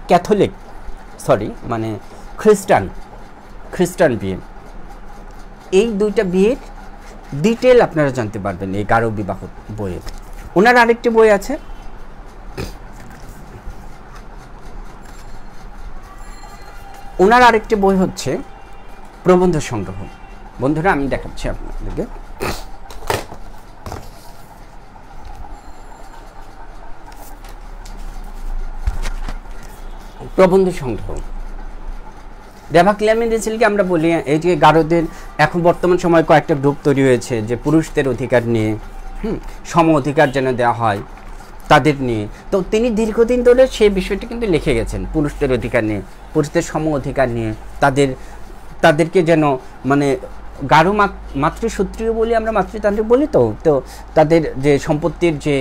খ্রিস্টান বিয়ে। এই দুইটা বিয়ের ডিটেল আপনারা জানতে পারবেন এই গারো বিবাহ বইয়ে। ওনার আরেকটি বই আছে, হচ্ছে প্রবন্ধ সংগ্রহ। বন্ধুরা, আমি দেখাচ্ছি আপনাদেরকে। প্রবন্ধ সংগ্রহ। রেভা ক্লেমেন্ট রিচেলকে আমরা বলি এই যে গারোদের এখন বর্তমান সময়ে কয়েকটা গ্রুপ তৈরি হয়েছে যে পুরুষদের অধিকার নিয়ে, সম অধিকার যেন দেওয়া হয় তাদের নিয়ে। তো তিনি দীর্ঘদিন ধরে সেই বিষয়টি কিন্তু লিখে গেছেন, পুরুষদের অধিকার নিয়ে, পুরুষদের সম অধিকার নিয়ে, তাদেরকে যেন মানে গাঢ় মাতৃসূত্রীয় বলি, আমরা মাতৃতান্ত্রিক বলি, তো তো তাদের যে সম্পত্তির যে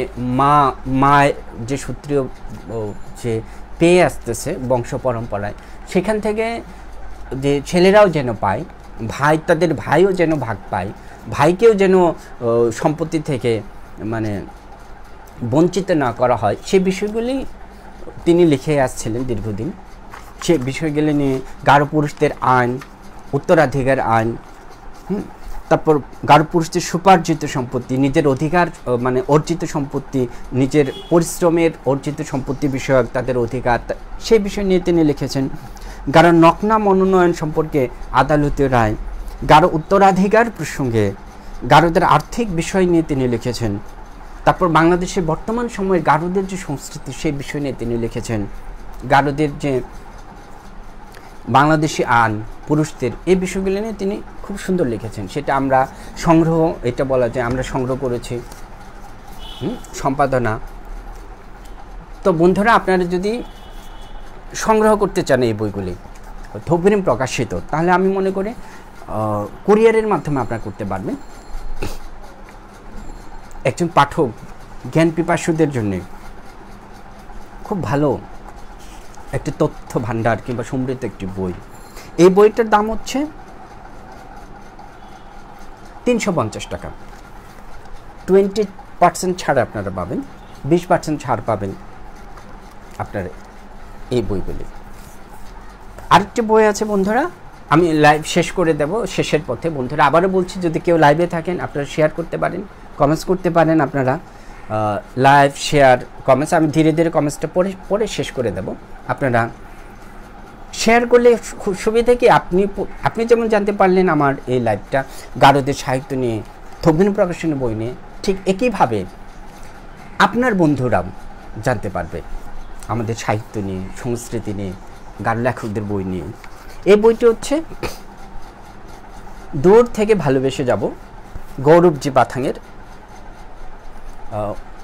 মায়ের যে সূত্রীয় যে পেয়ে আসতেছে বংশ পরম্পরায়, সেখান থেকে যে ছেলেরাও যেন পায়, তাদের ভাইও যেন ভাগ পায়, ভাইকেও যেন সম্পত্তি থেকে মানে বঞ্চিত না করা হয়, সে বিষয়গুলি তিনি লিখে আসছিলেন দীর্ঘদিন। সে বিষয়গুলি নিয়ে গাঢ় পুরুষদের আইন, উত্তরাধিকার আইন, তারপর গাঢ় পুরুষদের সুপার্জিত সম্পত্তি, নিজের অধিকার মানে অর্জিত সম্পত্তি, নিজের পরিশ্রমের অর্জিত সম্পত্তি বিষয়ক তাদের অধিকার, সেই বিষয় নিয়ে তিনি লিখেছেন। গাঢ় নগ্না মনোনয়ন সম্পর্কে আদালতের রায়, গাঢ় উত্তরাধিকার প্রসঙ্গে গাঢ়দের আর্থিক বিষয় নিয়ে তিনি লিখেছেন। তারপর বাংলাদেশের বর্তমান সময়ের গাঢ়দের যে সংস্কৃতি, সেই বিষয় নিয়ে তিনি লিখেছেন। গাঢ়দের যে বাংলাদেশি আইন, পুরুষদের, এই বিষয়গুলো নিয়ে তিনি খুব সুন্দর লিখেছেন। সেটা আমরা সংগ্রহ, এটা বলা যায় আমরা সংগ্রহ করেছি, সম্পাদনা। তো বন্ধুরা, আপনারা যদি সংগ্রহ করতে চান এই বইগুলি, থোকবিরিম প্রকাশিত, তাহলে আমি মনে করি কুরিয়ারের মাধ্যমে আপনারা করতে পারবেন। একজন পাঠক, জ্ঞান পিপাসুদের জন্য খুব ভালো একটি তথ্য ভাণ্ডার কিংবা সমৃদ্ধ একটি বই। এই বইটার দাম হচ্ছে 350 টাকা। 20% ছাড় আপনারা পাবেন, 20% ছাড় পাবেন আপনার এই বইগুলি। আরেকটি বই আছে বন্ধুরা, আমি লাইভ শেষ করে দেব, শেষের পথে। বন্ধুরা আবারও বলছি, যদি কেউ লাইভে থাকেন আপনারা শেয়ার করতে পারেন, কমেন্টস করতে পারেন। আপনারা লাইভ, শেয়ার, কমেন্টস, আমি ধীরে ধীরে কমেন্টসটা পড়ে শেষ করে দেব। আপনারা শেয়ার করলে খুব সুবিধা কি, আপনি যেমন জানতে পারলেন আমার এই লাইভটা গাঢ়দের সাহিত্য নিয়ে, থোকবিরিম প্রকাশনের বই নিয়ে, ঠিক একইভাবে আপনার বন্ধুরাও জানতে পারবে আমাদের সাহিত্য নিয়ে, সংস্কৃতি নিয়ে, গাঢ় লেখকদের বই নিয়ে। এই বইটি হচ্ছে দূর থেকে ভালোবেসে যাব, গৌরবজি পাথাঙের।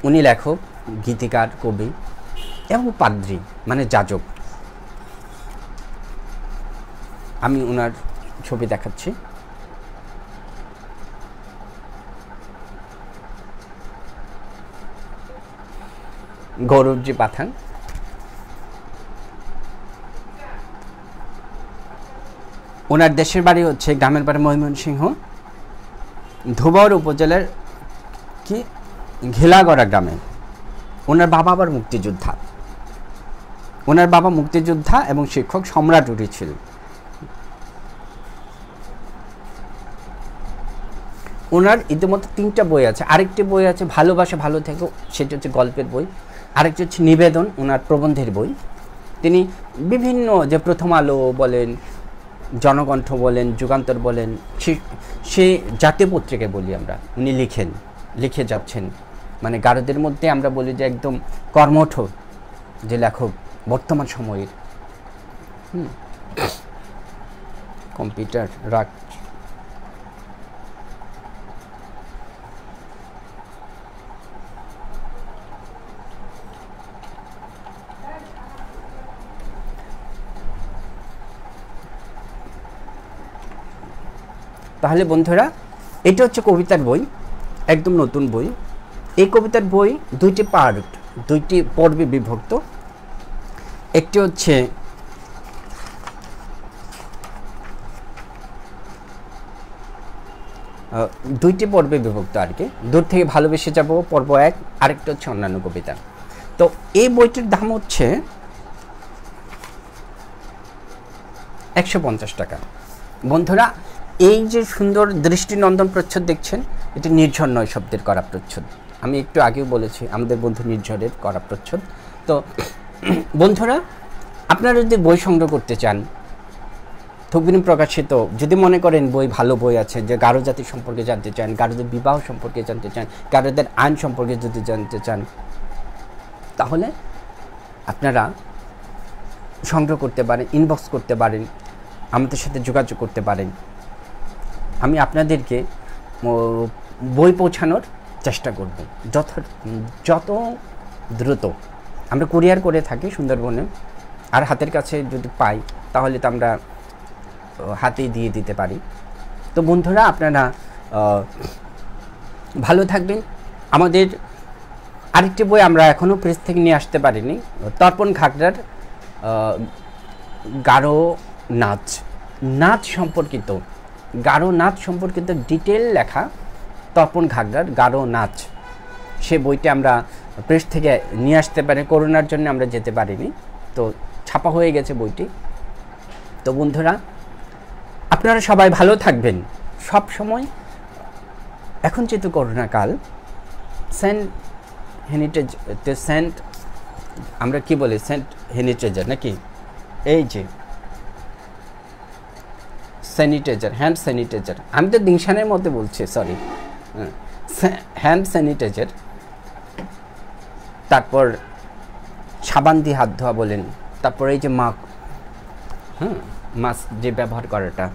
উনি লেখক, গীতিকার, কবি এবং পাদ্রী মানে যাজক। আমি ওনার ছবি দেখাচ্ছি। গৌরবজি পাথাং। ওনার দেশের বাড়ি হচ্ছে, গ্রামের বাড়ি ময়মনসিংহ, ধোবাউড় উপজেলার কি ঘিলাগড়া গ্রামে। ওনার বাবা আবার মুক্তিযোদ্ধা। ওনার বাবা মুক্তিযোদ্ধা এবং শিক্ষক, সম্রাট উঠি ছিল। ওনার ইতিমধ্যে 3টা বই আছে। আরেকটি বই আছে ভালোবাসা ভালো থেকো, সেটা হচ্ছে গল্পের বই। আরেকটি হচ্ছে নিবেদন, ওনার প্রবন্ধের বই। তিনি বিভিন্ন যে প্রথম আলো বলেন, জনকণ্ঠ বলেন, যুগান্তর বলেন, সে জাতীয় পত্রিকায় বলি আমরা, উনি লিখে যাচ্ছেন। মানে গাঢ়দের মধ্যে আমরা বলি যে একদম কর্মঠ যে লেখক বর্তমান সময়ের। কম্পিউটার রাখ। তাহলে বন্ধুরা, এটা হচ্ছে কবিতার বই, একদম নতুন বই। এই কবিতার বই 2টি পার্ট, 2টি পর্বে বিভক্ত। একটি হচ্ছে দুইটি পর্বে বিভক্ত আর কি। দূর থেকে ভালোবেসে যাব পর্ব 1, আরেকটা হচ্ছে অন্যান্য কবিতা। তো এই বইটির দাম হচ্ছে 150 টাকা। বন্ধুরা, এই যে সুন্দর দৃষ্টিনন্দন প্রচ্ছদ দেখছেন, এটি নির্ঝর নয় শব্দের করা প্রচ্ছদ। আমি একটু আগেও বলেছি আমাদের বন্ধু নির্ঝরের করা প্রচ্ছদ। তো বন্ধুরা, আপনারা যদি বই সংগ্রহ করতে চান, থোকবিরিম প্রকাশিত, যদি মনে করেন বই ভালো বই আছে, যে গাঢ় জাতি সম্পর্কে জানতে চান, গাঢ়দের বিবাহ সম্পর্কে জানতে চান, গাঢ়দের আইন সম্পর্কে যদি জানতে চান, তাহলে আপনারা সংগ্রহ করতে পারেন, ইনবক্স করতে পারেন, আমাদের সাথে যোগাযোগ করতে পারেন। আমি আপনাদেরকে বই পৌঁছানোর চেষ্টা করব যত দ্রুত। আমরা কুরিয়ার করে থাকি সুন্দরবনে, আর হাতের কাছে যদি পাই তাহলে তো আমরা হাতেই দিয়ে দিতে পারি। তো বন্ধুরা, আপনারা ভালো থাকবেন। আমাদের আরেকটি বই আমরা এখনও প্রেস থেকে নিয়ে আসতে পারিনি, তর্পণ ঘাগরার গারো নাচ সম্পর্কিত, গারো নাচ সম্পর্কিত ডিটেল লেখা তর্পণ ঘাগরার গারো নাচ, সে বইটা আমরা প্রেস থেকে নিয়ে আসতে পারি। করোনার জন্য আমরা যেতে পারিনি, তো ছাপা হয়ে গেছে বইটি। তো বন্ধুরা, আপনারা সবাই ভালো থাকবেন সব সময়। এখন যেহেতু করোনা কাল, সেন্ট আমরা কি বলি, সেন্ট হ্যানিটাইজার নাকি, এই যে স্যানিটাইজার, হ্যান্ড স্যানিটাইজার, আমি তো দিংশানের মধ্যে বলছি, সরি, হ্যান্ড স্যানিটাইজার, তারপর সাবান দিয়ে হাত ধোয়া বলেন, তারপর এই যে মাস্ক যে ব্যবহার করাটা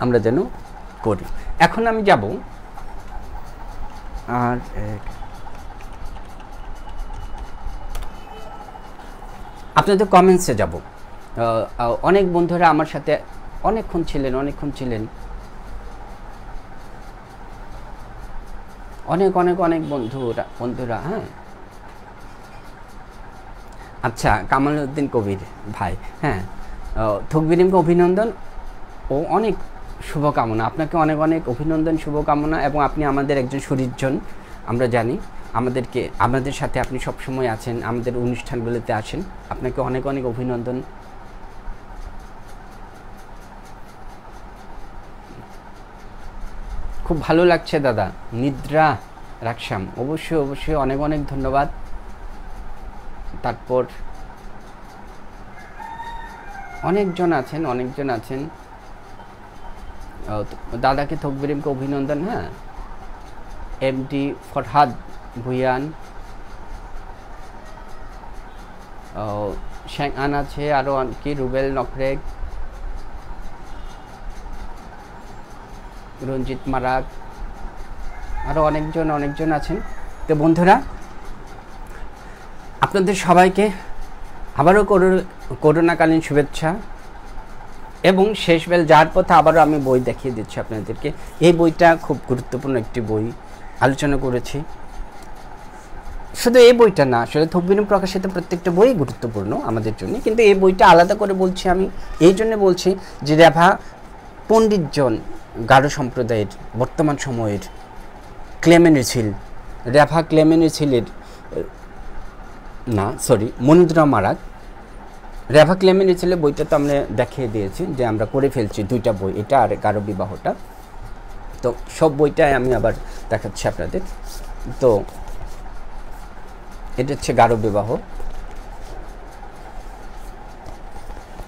আমরা যেন করি। এখন আমি যাব আর আপনাদের কমেন্টসে যাব। অনেক বন্ধুরা আমার সাথে অনেকক্ষণ ছিলেন, অনেক বন্ধুরা। হ্যাঁ, আচ্ছা, কামালউদ্দিন কবির ভাই, হ্যাঁ, তকবিরিমকে অভিনন্দন ও অনেক শুভকামনা। আপনাকে অনেক অভিনন্দন, শুভকামনা। এবং আপনি আমাদের একজন সুহৃদজন, আমরা জানি। আমাদের সাথে আপনি সবসময় আছেন, আমাদের অনুষ্ঠানগুলোতে আসেন। আপনাকে অনেক অভিনন্দন। খুব ভালো লাগছে দাদা, নিদ্রা রাখসাম, অবশ্যই অনেক ধন্যবাদ। তারপর অনেকজন আছেন। দাদাকে তকবিরিমকে অভিনন্দন। হ্যাঁ, এমডি ফরহাদ ভুইয়ান, শ্যাংআন আছে, আরও কি রুবেল নকরেক, রঞ্জিত মারাক, আরও অনেকজন আছেন। তো বন্ধুরা, আপনাদের সবাইকে আবারও করোনাকালীন শুভেচ্ছা। এবং শেষ বেল যাওয়ার পথে আবারও আমি বই দেখিয়ে দিচ্ছি আপনাদেরকে। এই বইটা খুব গুরুত্বপূর্ণ একটি বই, আলোচনা করেছি। শুধু এই বইটা না, আসলে তকবিরিম প্রকাশিত প্রত্যেকটা বই গুরুত্বপূর্ণ আমাদের জন্য, কিন্তু এই বইটা আলাদা করে বলছি আমি এই জন্য বলছি যে রেভা পণ্ডিতজন, গারো সম্প্রদায়ের বর্তমান সময়ের রেভা ক্লেমেনিসিলের মনিন্দ্র মারাক, রেভা ক্লেমেনিসিলের বইটা তো আমরা দেখিয়ে দিয়েছি যে আমরা করে ফেলছি দুইটা বই, এটা আর গারো বিবাহটা। তো সব বইটাই আমি আবার দেখাচ্ছি আপনাদের। তো এটা হচ্ছে গারো বিবাহ।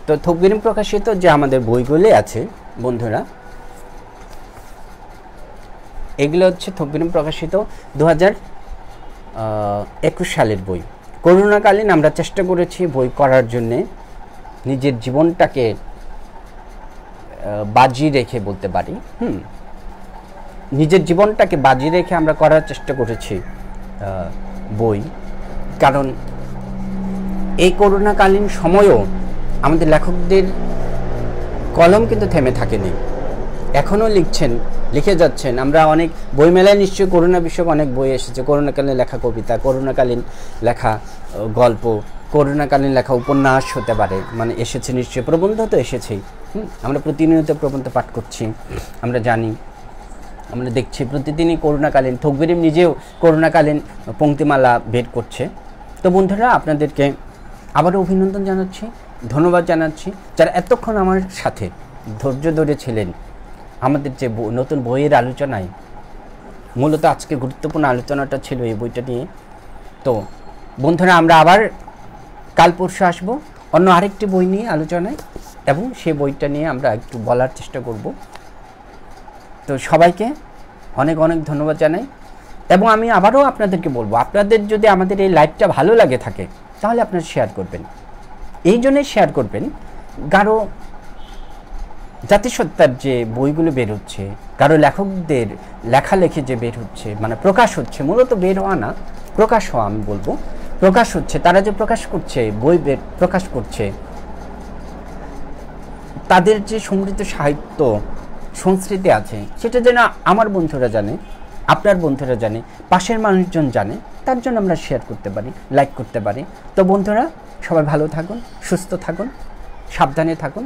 তো তকবিরিম প্রকাশিত যে আমাদের বইগুলি আছে বন্ধুরা, এগুলো হচ্ছে তকবিরিম প্রকাশিত 2021 সালের বই। করোনাকালীন আমরা চেষ্টা করেছি বই করার জন্যে, নিজের জীবনটাকে বাজি রেখে বলতে পারি, নিজের জীবনটাকে বাজি রেখে আমরা করার চেষ্টা করেছি বই। কারণ এই করোনাকালীন সময়ও আমাদের লেখকদের কলম কিন্তু থেমে থাকেনি, এখনও লিখে যাচ্ছেন। আমরা অনেক বইমেলায় নিশ্চয়ই করোনা বিষয়ক অনেক বই এসেছে, করোনাকালীন লেখা কবিতা, করোনাকালীন লেখা গল্প, করোনাকালীন লেখা উপন্যাস হতে পারে, মানে এসেছে নিশ্চয়ই, প্রবন্ধ তো এসেছেই। আমরা প্রতিনিয়ত প্রবন্ধ পাঠ করছি, আমরা জানি, আমরা দেখছি প্রতিদিনই করোনাকালীন। তকবিরিম নিজেও করোনাকালীন পংক্তিমালা বের করছে। তো বন্ধুরা, আপনাদেরকে আবারও অভিনন্দন জানাচ্ছি, ধন্যবাদ জানাচ্ছি যারা এতক্ষণ আমার সাথে ধৈর্য ধরেছিলেন আমাদের যে নতুন বইয়ের আলোচনায়। মূলত আজকে গুরুত্বপূর্ণ আলোচনাটা ছিল এই বইটা নিয়ে। তো বন্ধুরা, আমরা আবার কাল পরশু আসবো অন্য আরেকটি বই নিয়ে আলোচনায়, এবং সেই বইটা নিয়ে আমরা একটু বলার চেষ্টা করব। তো সবাইকে অনেক ধন্যবাদ জানাই। এবং আমি আবারও আপনাদেরকে বলবো, আপনাদের যদি আমাদের এই লাইভটা ভালো লাগে থাকে তাহলে আপনারা শেয়ার করবেন। এই জন্যই শেয়ার করবেন, গারো জাতিসত্তার যে বইগুলো বের হচ্ছে, কারো লেখকদের লেখালেখি যে বের হচ্ছে, মানে প্রকাশ হচ্ছে, মূলত বের হওয়া না, প্রকাশ হওয়া আমি বলবো, প্রকাশ হচ্ছে, তারা যে প্রকাশ করছে, বই প্রকাশ করছে, তাদের যে সমৃদ্ধ সাহিত্য সংস্কৃতি আছে, সেটা যেন আমার বন্ধুরা জানে, আপনার বন্ধুরা জানে, পাশের মানুষজন জানে, তার জন্য আমরা শেয়ার করতে পারি, লাইক করতে পারি। তো বন্ধুরা, সবাই ভালো থাকুন, সুস্থ থাকুন, সাবধানে থাকুন।